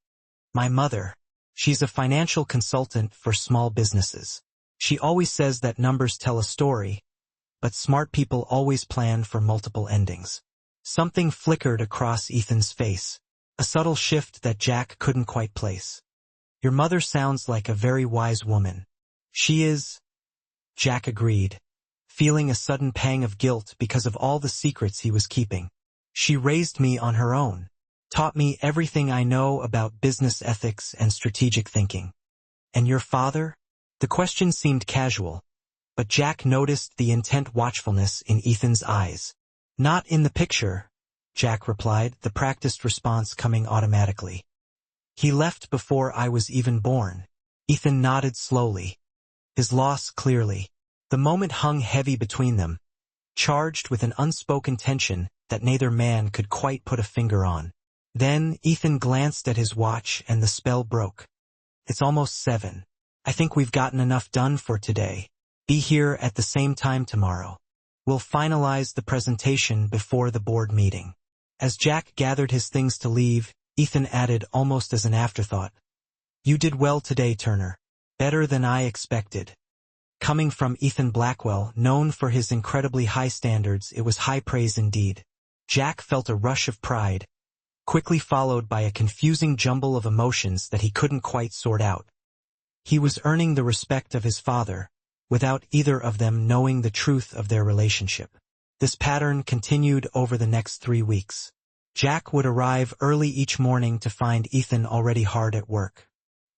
My mother. She's a financial consultant for small businesses. She always says that numbers tell a story, but smart people always plan for multiple endings. Something flickered across Ethan's face, a subtle shift that Jack couldn't quite place. Your mother sounds like a very wise woman. She is, Jack agreed, feeling a sudden pang of guilt because of all the secrets he was keeping. She raised me on her own, taught me everything I know about business ethics and strategic thinking. And your father? The question seemed casual, but Jack noticed the intent watchfulness in Ethan's eyes. Not in the picture, Jack replied, the practiced response coming automatically. He left before I was even born. Ethan nodded slowly. His loss clearly. The moment hung heavy between them, charged with an unspoken tension that neither man could quite put a finger on. Then Ethan glanced at his watch and the spell broke. It's almost 7. I think we've gotten enough done for today. Be here at the same time tomorrow. We'll finalize the presentation before the board meeting. As Jack gathered his things to leave, Ethan added almost as an afterthought. You did well today, Turner. Better than I expected. Coming from Ethan Blackwell, known for his incredibly high standards, it was high praise indeed. Jack felt a rush of pride, quickly followed by a confusing jumble of emotions that he couldn't quite sort out. He was earning the respect of his father, without either of them knowing the truth of their relationship. This pattern continued over the next 3 weeks. Jack would arrive early each morning to find Ethan already hard at work.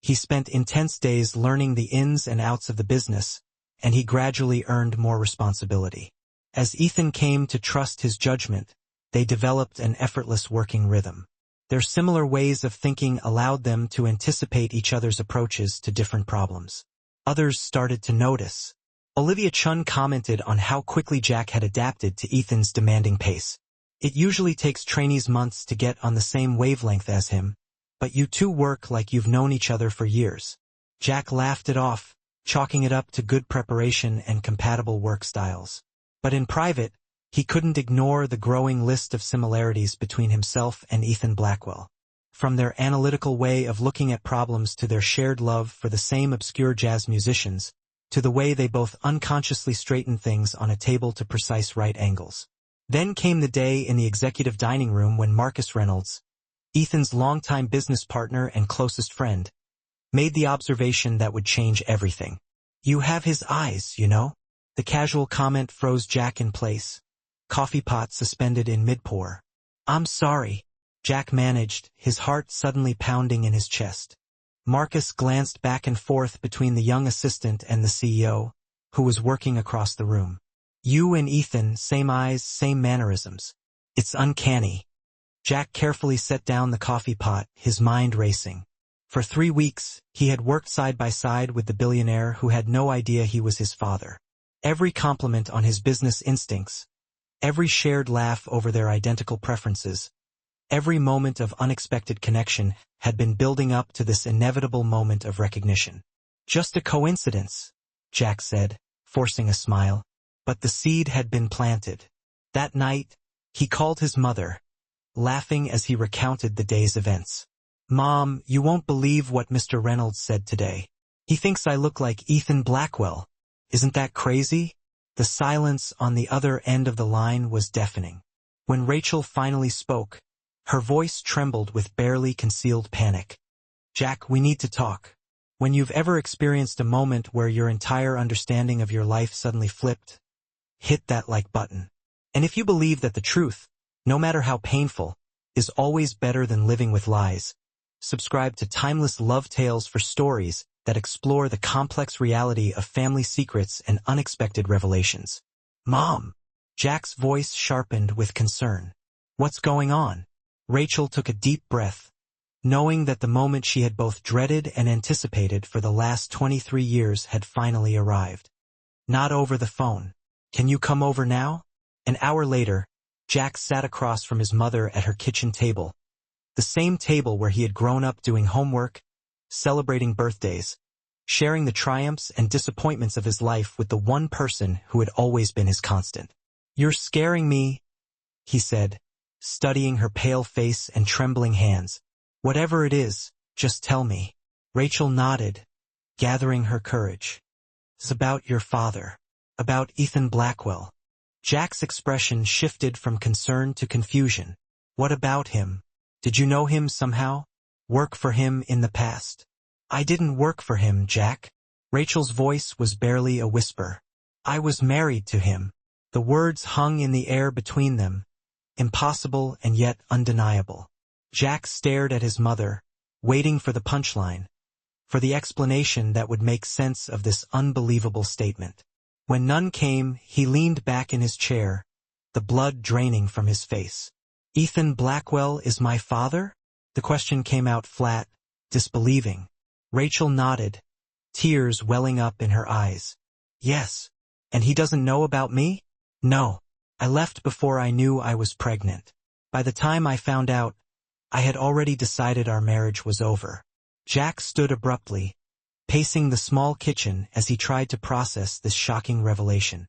He spent intense days learning the ins and outs of the business, and he gradually earned more responsibility. As Ethan came to trust his judgment, they developed an effortless working rhythm. Their similar ways of thinking allowed them to anticipate each other's approaches to different problems. Others started to notice. Olivia Chun commented on how quickly Jack had adapted to Ethan's demanding pace. It usually takes trainees months to get on the same wavelength as him, but you two work like you've known each other for years. Jack laughed it off, chalking it up to good preparation and compatible work styles. But in private, he couldn't ignore the growing list of similarities between himself and Ethan Blackwell. From their analytical way of looking at problems to their shared love for the same obscure jazz musicians, to the way they both unconsciously straightened things on a table to precise right angles. Then came the day in the executive dining room when Marcus Reynolds, Ethan's longtime business partner and closest friend, made the observation that would change everything. "You have his eyes, you know?" The casual comment froze Jack in place, coffee pot suspended in mid-pour. "I'm sorry," Jack managed, his heart suddenly pounding in his chest. Marcus glanced back and forth between the young assistant and the CEO, who was working across the room. "You and Ethan, same eyes, same mannerisms. It's uncanny." Jack carefully set down the coffee pot, his mind racing. For 3 weeks, he had worked side by side with the billionaire who had no idea he was his father. Every compliment on his business instincts, every shared laugh over their identical preferences, every moment of unexpected connection had been building up to this inevitable moment of recognition. "Just a coincidence," Jack said, forcing a smile. But the seed had been planted. That night, he called his mother, laughing as he recounted the day's events. "Mom, you won't believe what Mr. Reynolds said today. He thinks I look like Ethan Blackwell. Isn't that crazy?" The silence on the other end of the line was deafening. When Rachel finally spoke, her voice trembled with barely concealed panic. "Jack, we need to talk. When you've ever experienced a moment where your entire understanding of your life suddenly flipped, hit that like button. And if you believe that the truth, no matter how painful, is always better than living with lies, subscribe to Timeless Love Tales for stories that explore the complex reality of family secrets and unexpected revelations." "Mom!" Jack's voice sharpened with concern. "What's going on?" Rachel took a deep breath, knowing that the moment she had both dreaded and anticipated for the last 23 years had finally arrived. "Not over the phone. Can you come over now?" An hour later, Jack sat across from his mother at her kitchen table, the same table where he had grown up doing homework, celebrating birthdays, sharing the triumphs and disappointments of his life with the one person who had always been his constant. "You're scaring me," he said, studying her pale face and trembling hands. "Whatever it is, just tell me." Rachel nodded, gathering her courage. "It's about your father, about Ethan Blackwell." Jack's expression shifted from concern to confusion. "What about him? Did you know him somehow? Work for him in the past?" "I didn't work for him, Jack." Rachel's voice was barely a whisper. "I was married to him." The words hung in the air between them, impossible and yet undeniable. Jack stared at his mother, waiting for the punchline, for the explanation that would make sense of this unbelievable statement. When none came, he leaned back in his chair, the blood draining from his face. "Ethan Blackwell is my father?" The question came out flat, disbelieving. Rachel nodded, tears welling up in her eyes. "Yes. And he doesn't know about me?" "No. I left before I knew I was pregnant. By the time I found out, I had already decided our marriage was over." Jack stood abruptly, pacing the small kitchen as he tried to process this shocking revelation.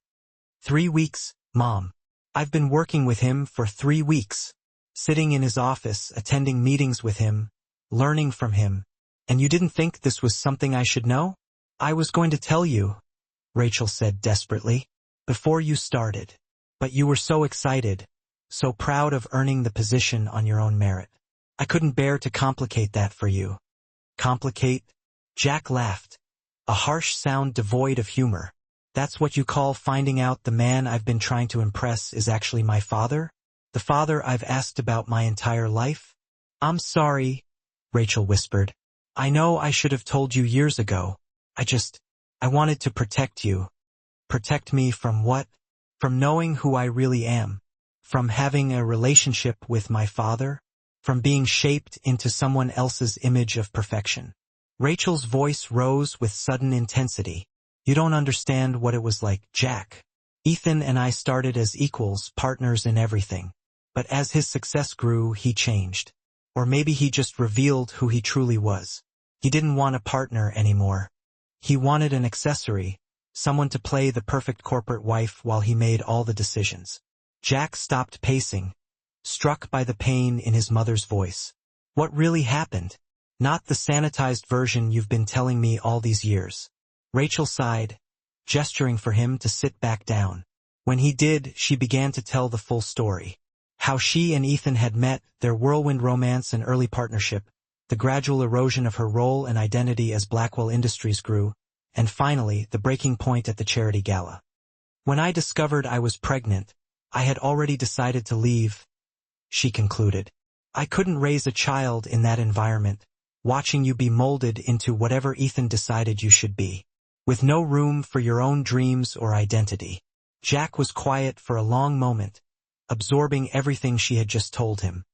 3 weeks, Mom. I've been working with him for 3 weeks, sitting in his office, attending meetings with him, learning from him. And you didn't think this was something I should know? "I was going to tell you," Rachel said desperately, "before you started. But you were so excited, so proud of earning the position on your own merit. I couldn't bear to complicate that for you." "Complicate?" Jack laughed, a harsh sound devoid of humor. "That's what you call finding out the man I've been trying to impress is actually my father? The father I've asked about my entire life?" "I'm sorry," Rachel whispered. "I know I should have told you years ago. I wanted to protect you." "Protect me from what?" "From knowing who I really am. From having a relationship with my father. From being shaped into someone else's image of perfection." Rachel's voice rose with sudden intensity. "You don't understand what it was like, Jack. Ethan and I started as equals, partners in everything. But as his success grew, he changed. Or maybe he just revealed who he truly was. He didn't want a partner anymore. He wanted an accessory, someone to play the perfect corporate wife while he made all the decisions." Jack stopped pacing, struck by the pain in his mother's voice. "What really happened? Not the sanitized version you've been telling me all these years." Rachel sighed, gesturing for him to sit back down. When he did, she began to tell the full story. How she and Ethan had met, their whirlwind romance and early partnership, the gradual erosion of her role and identity as Blackwell Industries grew, and finally, the breaking point at the charity gala. When I discovered I was pregnant, I had already decided to leave, she concluded. I couldn't raise a child in that environment, watching you be molded into whatever Ethan decided you should be, with no room for your own dreams or identity. Jack was quiet for a long moment, absorbing everything she had just told him.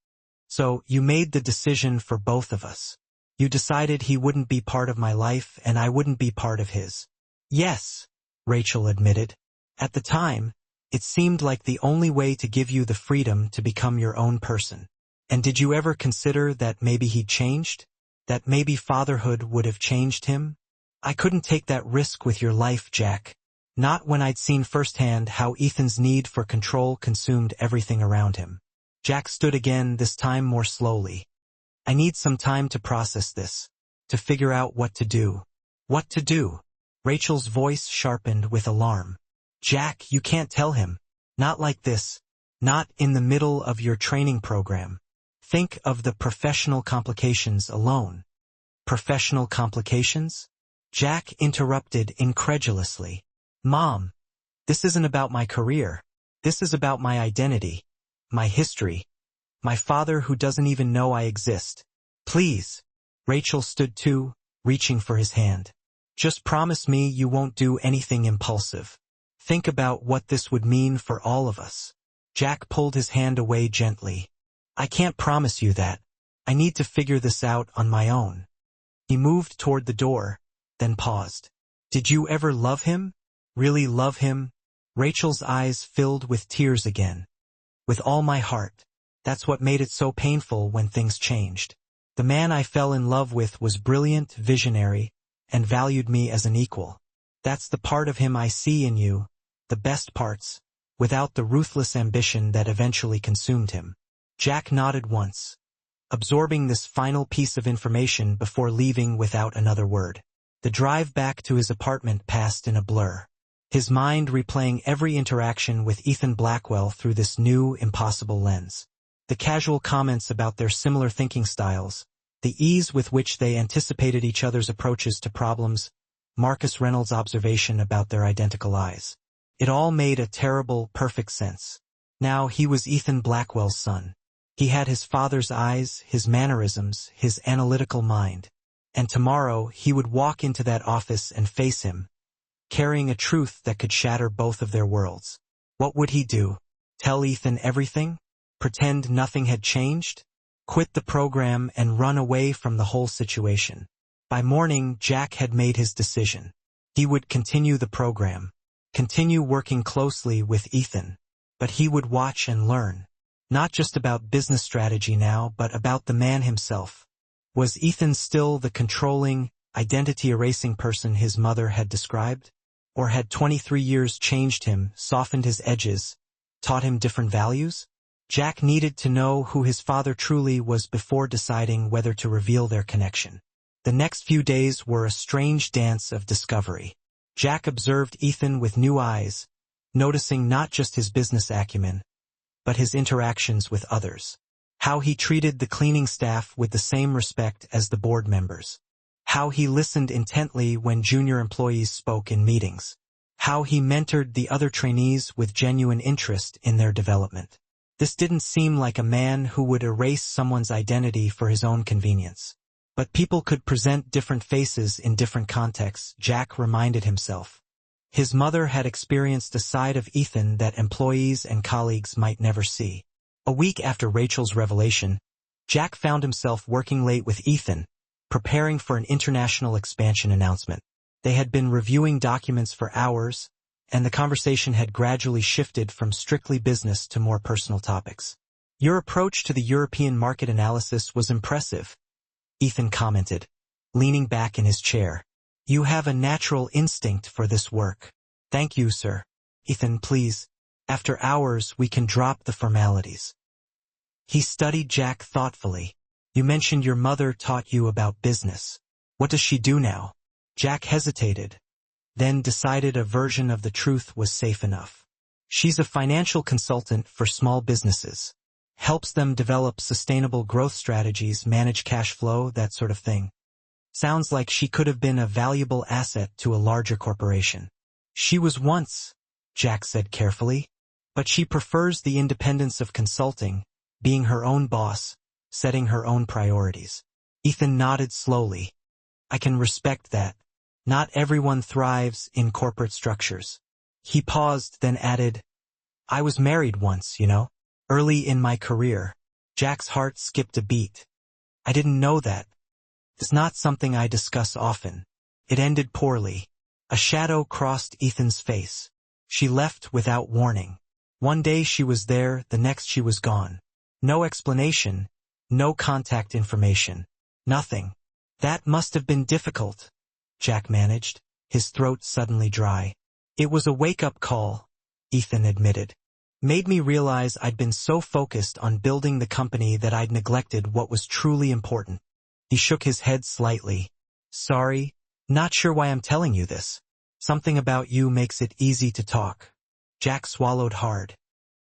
So, you made the decision for both of us. You decided he wouldn't be part of my life and I wouldn't be part of his. Yes, Rachel admitted. At the time, it seemed like the only way to give you the freedom to become your own person. And did you ever consider that maybe he'd changed? That maybe fatherhood would have changed him? I couldn't take that risk with your life, Jack. Not when I'd seen firsthand how Ethan's need for control consumed everything around him. Jack stood again, this time more slowly. I need some time to process this, to figure out what to do. What to do? Rachel's voice sharpened with alarm. Jack, you can't tell him. Not like this. Not in the middle of your training program. Think of the professional complications alone. Professional complications? Jack interrupted incredulously. Mom, this isn't about my career. This is about my identity, my history, my father who doesn't even know I exist. Please. Rachel stood too, reaching for his hand. Just promise me you won't do anything impulsive. Think about what this would mean for all of us. Jack pulled his hand away gently. I can't promise you that. I need to figure this out on my own. He moved toward the door, then paused. Did you ever love him? Really love him? Rachel's eyes filled with tears again. With all my heart. That's what made it so painful when things changed. The man I fell in love with was brilliant, visionary, and valued me as an equal. That's the part of him I see in you, the best parts, without the ruthless ambition that eventually consumed him. Jack nodded once, absorbing this final piece of information before leaving without another word. The drive back to his apartment passed in a blur, his mind replaying every interaction with Ethan Blackwell through this new, impossible lens. The casual comments about their similar thinking styles, the ease with which they anticipated each other's approaches to problems, Marcus Reynolds' observation about their identical eyes. It all made a terrible, perfect sense. Now he was Ethan Blackwell's son. He had his father's eyes, his mannerisms, his analytical mind. And tomorrow he would walk into that office and face him, carrying a truth that could shatter both of their worlds. What would he do? Tell Ethan everything? Pretend nothing had changed? Quit the program and run away from the whole situation? By morning, Jack had made his decision. He would continue the program, continue working closely with Ethan, but he would watch and learn. Not just about business strategy now, but about the man himself. Was Ethan still the controlling, identity-erasing person his mother had described? Or had 23 years changed him, softened his edges, taught him different values? Jack needed to know who his father truly was before deciding whether to reveal their connection. The next few days were a strange dance of discovery. Jack observed Ethan with new eyes, noticing not just his business acumen, but his interactions with others. How he treated the cleaning staff with the same respect as the board members. How he listened intently when junior employees spoke in meetings. How he mentored the other trainees with genuine interest in their development. This didn't seem like a man who would erase someone's identity for his own convenience. But people could present different faces in different contexts, Jack reminded himself. His mother had experienced a side of Ethan that employees and colleagues might never see. A week after Rachel's revelation, Jack found himself working late with Ethan, preparing for an international expansion announcement. They had been reviewing documents for hours, and the conversation had gradually shifted from strictly business to more personal topics. Your approach to the European market analysis was impressive, Ethan commented, leaning back in his chair. You have a natural instinct for this work. Thank you, sir. Ethan, please. After hours, we can drop the formalities. He studied Jack thoughtfully. You mentioned your mother taught you about business. What does she do now? Jack hesitated, then decided a version of the truth was safe enough. She's a financial consultant for small businesses, Helps them develop sustainable growth strategies, manage cash flow, that sort of thing. Sounds like she could have been a valuable asset to a larger corporation. She was once, Jack said carefully, but she prefers the independence of consulting, being her own boss, setting her own priorities. Ethan nodded slowly. I can respect that. Not everyone thrives in corporate structures. He paused, then added, I was married once, early in my career. Jack's heart skipped a beat. I didn't know that. It's not something I discuss often. It ended poorly. A shadow crossed Ethan's face. She left without warning. One day she was there, the next she was gone. No explanation, no contact information. Nothing. That must have been difficult, Jack managed, his throat suddenly dry. It was a wake-up call, Ethan admitted. Made me realize I'd been so focused on building the company that I'd neglected what was truly important. He shook his head slightly. Sorry, not sure why I'm telling you this. Something about you makes it easy to talk. Jack swallowed hard.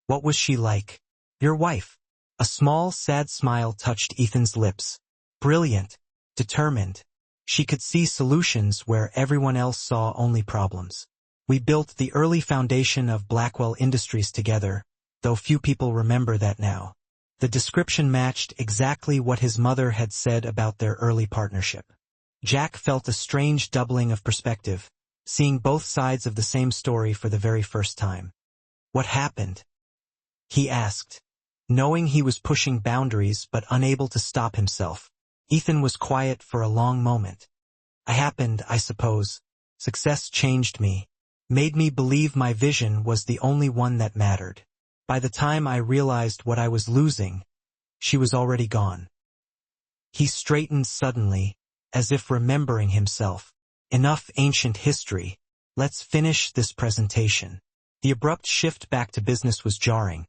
What was she like? Your wife. A small, sad smile touched Ethan's lips. Brilliant. Determined. She could see solutions where everyone else saw only problems. We built the early foundation of Blackwell Industries together, though few people remember that now. The description matched exactly what his mother had said about their early partnership. Jack felt a strange doubling of perspective, seeing both sides of the same story for the very first time. What happened? He asked, knowing he was pushing boundaries but unable to stop himself. Ethan was quiet for a long moment. I suppose. Success changed me. Made me believe my vision was the only one that mattered. By the time I realized what I was losing, she was already gone. He straightened suddenly, as if remembering himself. Enough ancient history. Let's finish this presentation. The abrupt shift back to business was jarring.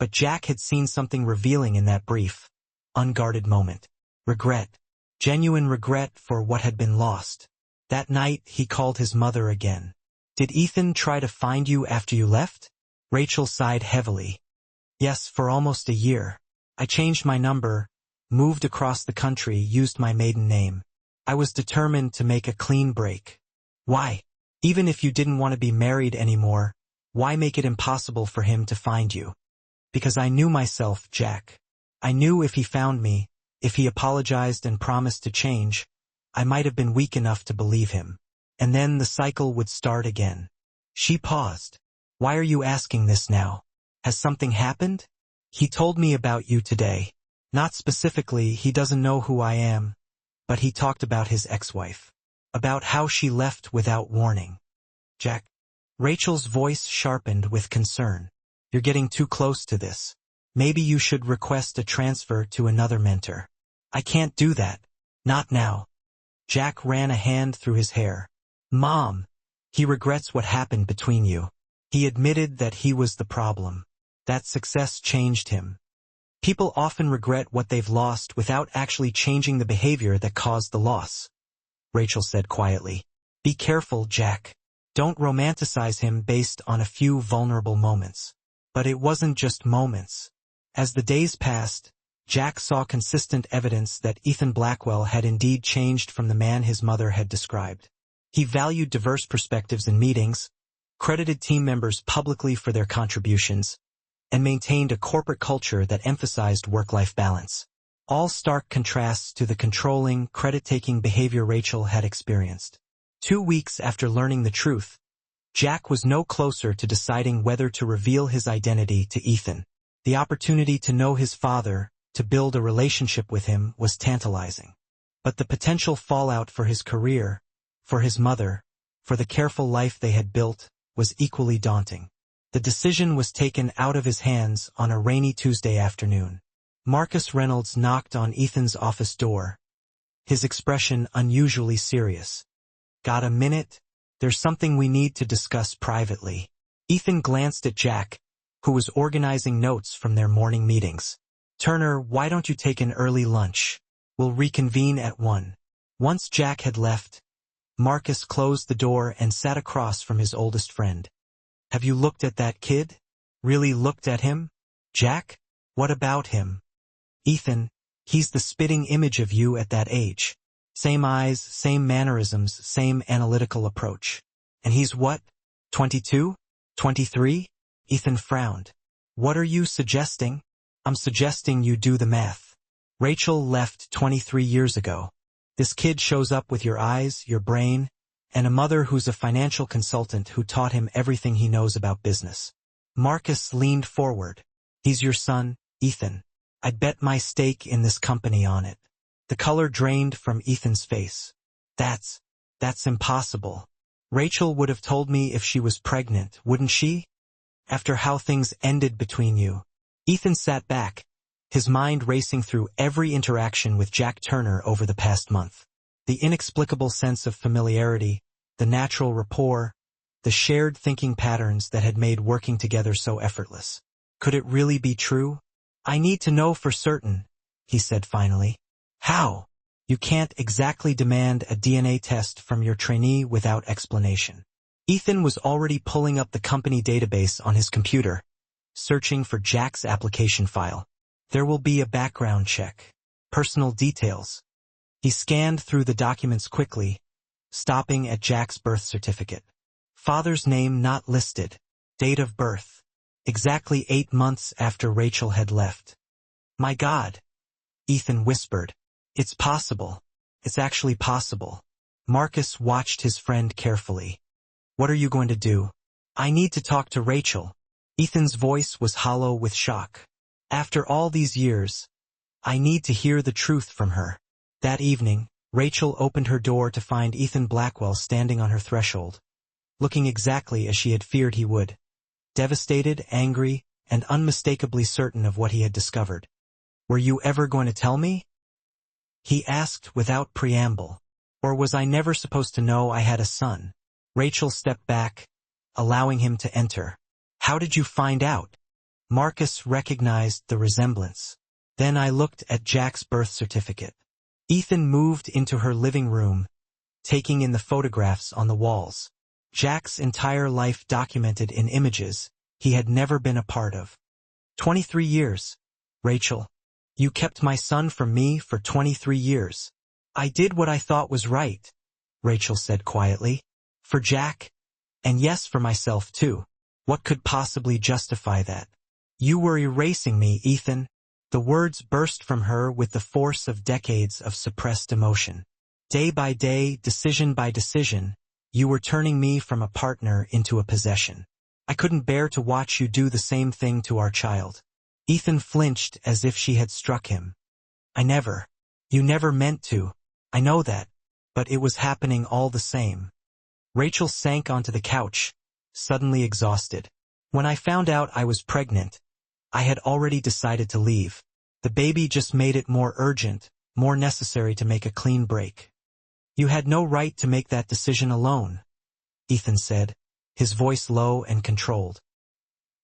But Jack had seen something revealing in that brief, unguarded moment. Regret. Genuine regret for what had been lost. That night, he called his mother again. Did Ethan try to find you after you left? Rachel sighed heavily. Yes, for almost a year. I changed my number, moved across the country, used my maiden name. I was determined to make a clean break. Why? Even if you didn't want to be married anymore, why make it impossible for him to find you? Because I knew myself, Jack. I knew if he found me, if he apologized and promised to change, I might have been weak enough to believe him. And then the cycle would start again. She paused. Why are you asking this now? Has something happened? He told me about you today. Not specifically, he doesn't know who I am, but he talked about his ex-wife. About how she left without warning. Jack. Rachel's voice sharpened with concern. You're getting too close to this. Maybe you should request a transfer to another mentor. I can't do that. Not now. Jack ran a hand through his hair. Mom, he regrets what happened between you. He admitted that he was the problem. That success changed him. People often regret what they've lost without actually changing the behavior that caused the loss. Rachel said quietly. Be careful, Jack. Don't romanticize him based on a few vulnerable moments. But it wasn't just moments. As the days passed, Jack saw consistent evidence that Ethan Blackwell had indeed changed from the man his mother had described. He valued diverse perspectives in meetings, credited team members publicly for their contributions, and maintained a corporate culture that emphasized work-life balance. All stark contrasts to the controlling, credit-taking behavior Rachel had experienced. 2 weeks after learning the truth, Jack was no closer to deciding whether to reveal his identity to Ethan. The opportunity to know his father, to build a relationship with him, was tantalizing. But the potential fallout for his career, for his mother, for the careful life they had built, was equally daunting. The decision was taken out of his hands on a rainy Tuesday afternoon. Marcus Reynolds knocked on Ethan's office door, his expression unusually serious. Got a minute? There's something we need to discuss privately. Ethan glanced at Jack, who was organizing notes from their morning meetings. Turner, why don't you take an early lunch? We'll reconvene at 1. Once Jack had left, Marcus closed the door and sat across from his oldest friend. Have you looked at that kid? Really looked at him? Jack? What about him? Ethan, he's the spitting image of you at that age. Same eyes, same mannerisms, same analytical approach. And he's what? 22? 23? Ethan frowned. What are you suggesting? I'm suggesting you do the math. Rachel left 23 years ago. This kid shows up with your eyes, your brain, and a mother who's a financial consultant who taught him everything he knows about business. Marcus leaned forward. He's your son, Ethan. I'd bet my stake in this company on it. The color drained from Ethan's face. That's impossible. Rachel would have told me if she was pregnant, wouldn't she? After how things ended between you. Ethan sat back, his mind racing through every interaction with Jack Turner over the past month. The inexplicable sense of familiarity, the natural rapport, the shared thinking patterns that had made working together so effortless. Could it really be true? I need to know for certain, he said finally. How? You can't exactly demand a DNA test from your trainee without explanation. Ethan was already pulling up the company database on his computer, searching for Jack's application file. There will be a background check. Personal details. He scanned through the documents quickly, stopping at Jack's birth certificate. Father's name not listed. Date of birth. Exactly 8 months after Rachel had left. My God, Ethan whispered. It's possible. It's actually possible. Marcus watched his friend carefully. What are you going to do? I need to talk to Rachel. Ethan's voice was hollow with shock. After all these years, I need to hear the truth from her. That evening, Rachel opened her door to find Ethan Blackwell standing on her threshold, looking exactly as she had feared he would. Devastated, angry, and unmistakably certain of what he had discovered. Were you ever going to tell me? He asked without preamble. Or was I never supposed to know I had a son? Rachel stepped back, allowing him to enter. How did you find out? Marcus recognized the resemblance. Then I looked at Jack's birth certificate. Ethan moved into her living room, taking in the photographs on the walls. Jack's entire life documented in images he had never been a part of. 23 years. Rachel, you kept my son from me for 23 years. I did what I thought was right, Rachel said quietly. For Jack, and yes, for myself too. What could possibly justify that? You were erasing me, Ethan. The words burst from her with the force of decades of suppressed emotion. Day by day, decision by decision, you were turning me from a partner into a possession. I couldn't bear to watch you do the same thing to our child. Ethan flinched as if she had struck him. You never meant to. I know that, but it was happening all the same. Rachel sank onto the couch, suddenly exhausted. When I found out I was pregnant, I had already decided to leave. The baby just made it more urgent, more necessary to make a clean break. You had no right to make that decision alone, Ethan said, his voice low and controlled.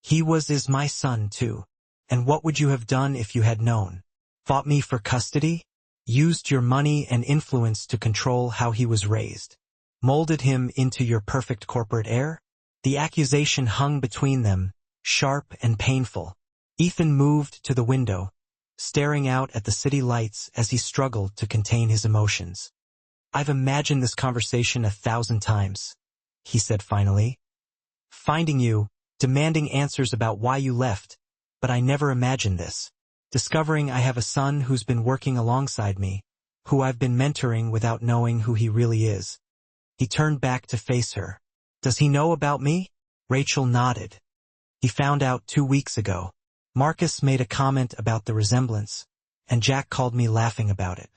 He is my son too. And what would you have done if you had known? Fought me for custody? Used your money and influence to control how he was raised? Molded him into your perfect corporate heir? The accusation hung between them, sharp and painful. Ethan moved to the window, staring out at the city lights as he struggled to contain his emotions. I've imagined this conversation 1,000 times, he said finally. Finding you, demanding answers about why you left, but I never imagined this. Discovering I have a son who's been working alongside me, who I've been mentoring without knowing who he really is. He turned back to face her. Does he know about me? Rachel nodded. He found out 2 weeks ago. Marcus made a comment about the resemblance, and Jack called me laughing about it.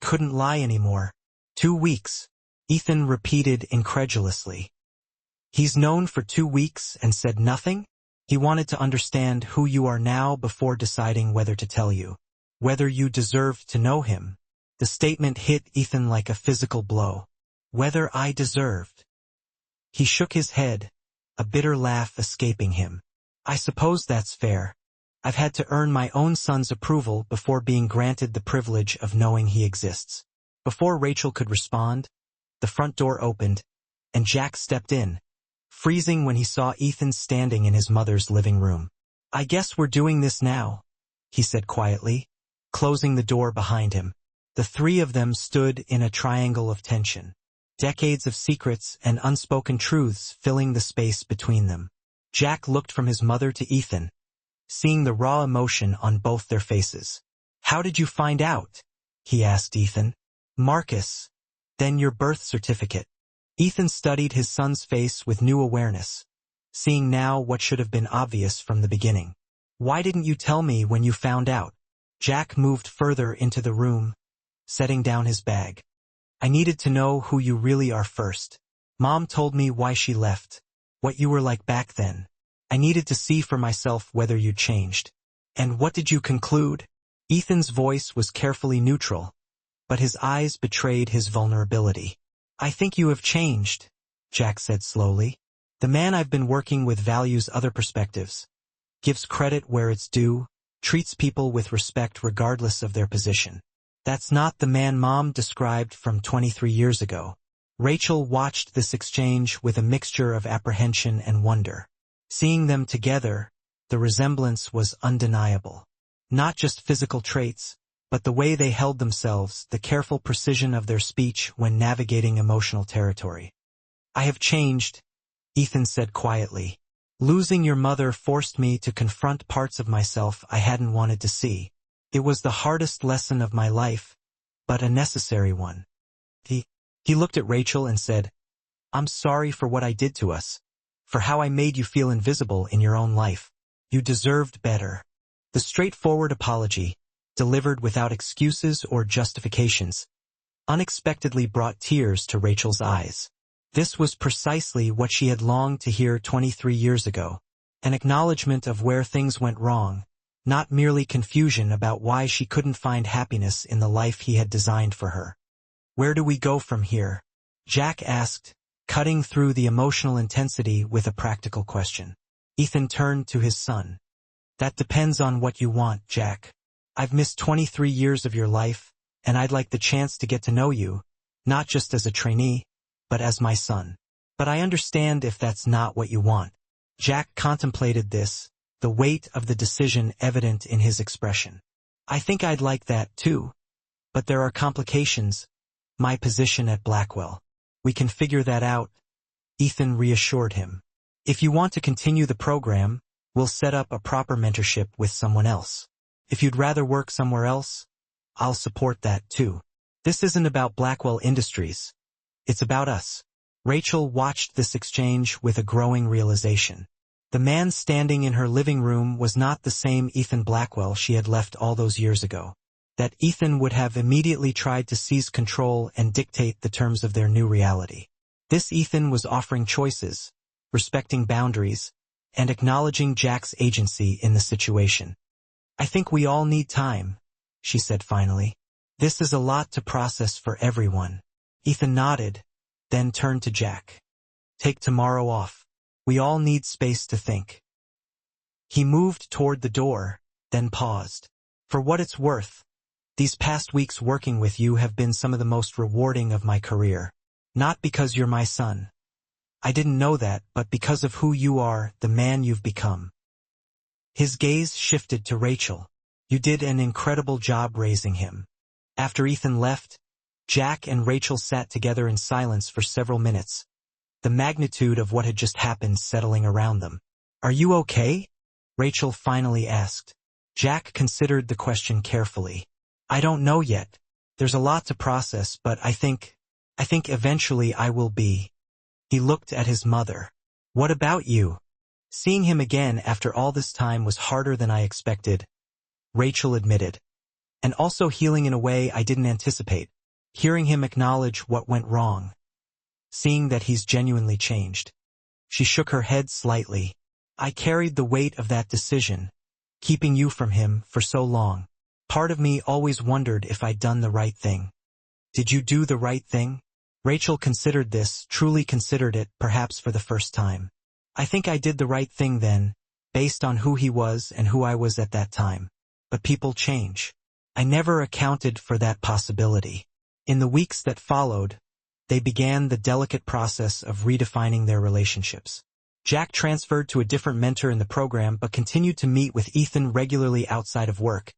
Couldn't lie anymore. 2 weeks, Ethan repeated incredulously. He's known for 2 weeks and said nothing? He wanted to understand who you are now before deciding whether to tell you. Whether you deserved to know him. The statement hit Ethan like a physical blow. Whether I deserved. He shook his head, a bitter laugh escaping him. I suppose that's fair. I've had to earn my own son's approval before being granted the privilege of knowing he exists. Before Rachel could respond, the front door opened, and Jack stepped in, freezing when he saw Ethan standing in his mother's living room. I guess we're doing this now, he said quietly, closing the door behind him. The three of them stood in a triangle of tension, decades of secrets and unspoken truths filling the space between them. Jack looked from his mother to Ethan, seeing the raw emotion on both their faces. "How did you find out?" he asked Ethan. "Marcus. Then your birth certificate." Ethan studied his son's face with new awareness, seeing now what should have been obvious from the beginning. "Why didn't you tell me when you found out?" Jack moved further into the room, setting down his bag. "I needed to know who you really are first. Mom told me why she left, what you were like back then. I needed to see for myself whether you'd changed." "And what did you conclude?" Ethan's voice was carefully neutral, but his eyes betrayed his vulnerability. "I think you have changed," Jack said slowly. "The man I've been working with values other perspectives, gives credit where it's due, treats people with respect regardless of their position. That's not the man Mom described from 23 years ago." Rachel watched this exchange with a mixture of apprehension and wonder. Seeing them together, the resemblance was undeniable. Not just physical traits, but the way they held themselves, the careful precision of their speech when navigating emotional territory. "I have changed," Ethan said quietly. "Losing your mother forced me to confront parts of myself I hadn't wanted to see. It was the hardest lesson of my life, but a necessary one." He looked at Rachel and said, "I'm sorry for what I did to us, for how I made you feel invisible in your own life. You deserved better." The straightforward apology, delivered without excuses or justifications, unexpectedly brought tears to Rachel's eyes. This was precisely what she had longed to hear 23 years ago, an acknowledgement of where things went wrong, not merely confusion about why she couldn't find happiness in the life he had designed for her. "Where do we go from here?" Jack asked, cutting through the emotional intensity with a practical question. Ethan turned to his son. "That depends on what you want, Jack. I've missed 23 years of your life, and I'd like the chance to get to know you, not just as a trainee, but as my son. But I understand if that's not what you want." Jack contemplated this, the weight of the decision evident in his expression. "I think I'd like that too. But there are complications. My position at Blackwell. We can figure that out," Ethan reassured him. "If you want to continue the program, we'll set up a proper mentorship with someone else. If you'd rather work somewhere else, I'll support that too. This isn't about Blackwell Industries. It's about us." Rachel watched this exchange with a growing realization. The man standing in her living room was not the same Ethan Blackwell she had left all those years ago. That Ethan would have immediately tried to seize control and dictate the terms of their new reality. This Ethan was offering choices, respecting boundaries, and acknowledging Jack's agency in the situation. "I think we all need time," she said finally. "This is a lot to process for everyone." Ethan nodded, then turned to Jack. "Take tomorrow off. We all need space to think." He moved toward the door, then paused. "For what it's worth, these past weeks working with you have been some of the most rewarding of my career. Not because you're my son. I didn't know that, but because of who you are, the man you've become." His gaze shifted to Rachel. "You did an incredible job raising him." After Ethan left, Jack and Rachel sat together in silence for several minutes, the magnitude of what had just happened settling around them. "Are you okay?" Rachel finally asked. Jack considered the question carefully. "I don't know yet. There's a lot to process, but I think eventually I will be." He looked at his mother. "What about you?" "Seeing him again after all this time was harder than I expected," Rachel admitted. "And also healing in a way I didn't anticipate. Hearing him acknowledge what went wrong. Seeing that he's genuinely changed." She shook her head slightly. "I carried the weight of that decision, keeping you from him for so long. Part of me always wondered if I'd done the right thing." "Did you do the right thing?" Rachel considered this, truly considered it, perhaps for the first time. "I think I did the right thing then, based on who he was and who I was at that time. But people change. I never accounted for that possibility." In the weeks that followed, they began the delicate process of redefining their relationships. Jack transferred to a different mentor in the program but continued to meet with Ethan regularly outside of work.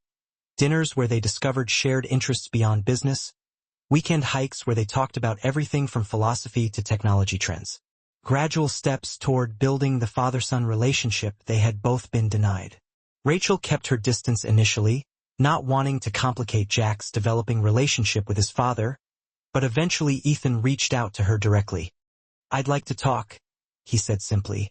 Dinners where they discovered shared interests beyond business, weekend hikes where they talked about everything from philosophy to technology trends. Gradual steps toward building the father-son relationship they had both been denied. Rachel kept her distance initially, not wanting to complicate Jack's developing relationship with his father, but eventually Ethan reached out to her directly. "I'd like to talk," he said simply.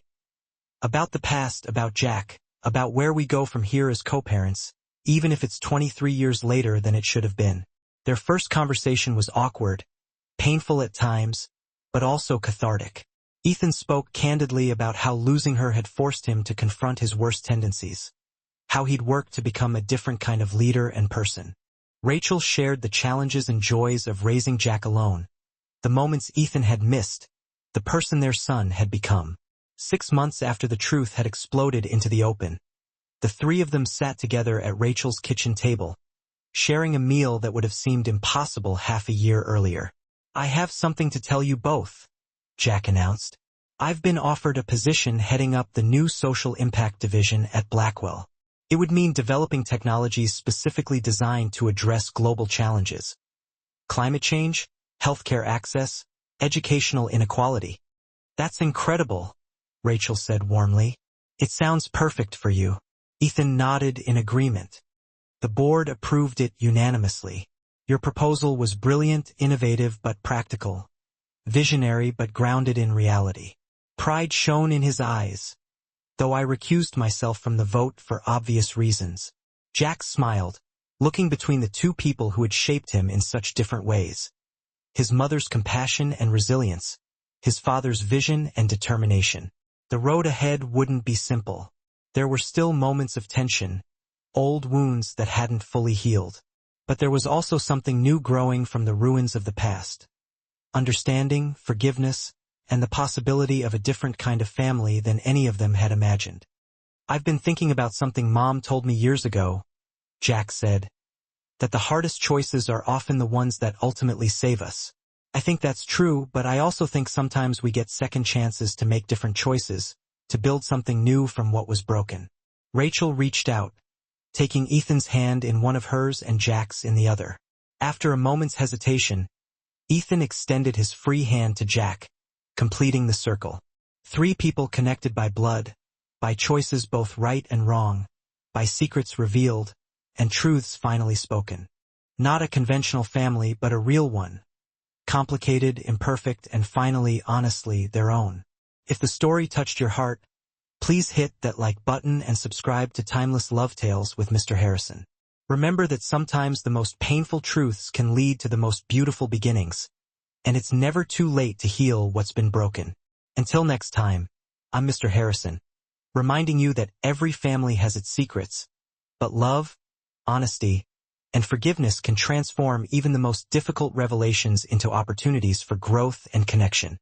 "About the past, about Jack, about where we go from here as co-parents, even if it's 23 years later than it should have been." Their first conversation was awkward, painful at times, but also cathartic. Ethan spoke candidly about how losing her had forced him to confront his worst tendencies, how he'd worked to become a different kind of leader and person. Rachel shared the challenges and joys of raising Jack alone, the moments Ethan had missed, the person their son had become. 6 months after the truth had exploded into the open, the three of them sat together at Rachel's kitchen table, sharing a meal that would have seemed impossible half a year earlier. "I have something to tell you both," Jack announced. "I've been offered a position heading up the new social impact division at Blackwell. It would mean developing technologies specifically designed to address global challenges. Climate change, healthcare access, educational inequality." "That's incredible," Rachel said warmly. "It sounds perfect for you." Ethan nodded in agreement. The board approved it unanimously. "Your proposal was brilliant, innovative but practical, visionary but grounded in reality." Pride shone in his eyes, though I recused myself from the vote for obvious reasons. Jack smiled, looking between the two people who had shaped him in such different ways. His mother's compassion and resilience, his father's vision and determination. The road ahead wouldn't be simple. There were still moments of tension, old wounds that hadn't fully healed. But there was also something new growing from the ruins of the past. Understanding, forgiveness, and the possibility of a different kind of family than any of them had imagined. "I've been thinking about something Mom told me years ago," Jack said, "that the hardest choices are often the ones that ultimately save us. I think that's true, but I also think sometimes we get second chances to make different choices, to build something new from what was broken." Rachel reached out, taking Ethan's hand in one of hers and Jack's in the other. After a moment's hesitation, Ethan extended his free hand to Jack, completing the circle. 3 people connected by blood, by choices both right and wrong, by secrets revealed, and truths finally spoken. Not a conventional family, but a real one. Complicated, imperfect, and finally, honestly, their own. If the story touched your heart, please hit that like button and subscribe to Timeless Love Tales with Mr. Harrison. Remember that sometimes the most painful truths can lead to the most beautiful beginnings, and it's never too late to heal what's been broken. Until next time, I'm Mr. Harrison, reminding you that every family has its secrets, but love, honesty, and forgiveness can transform even the most difficult revelations into opportunities for growth and connection.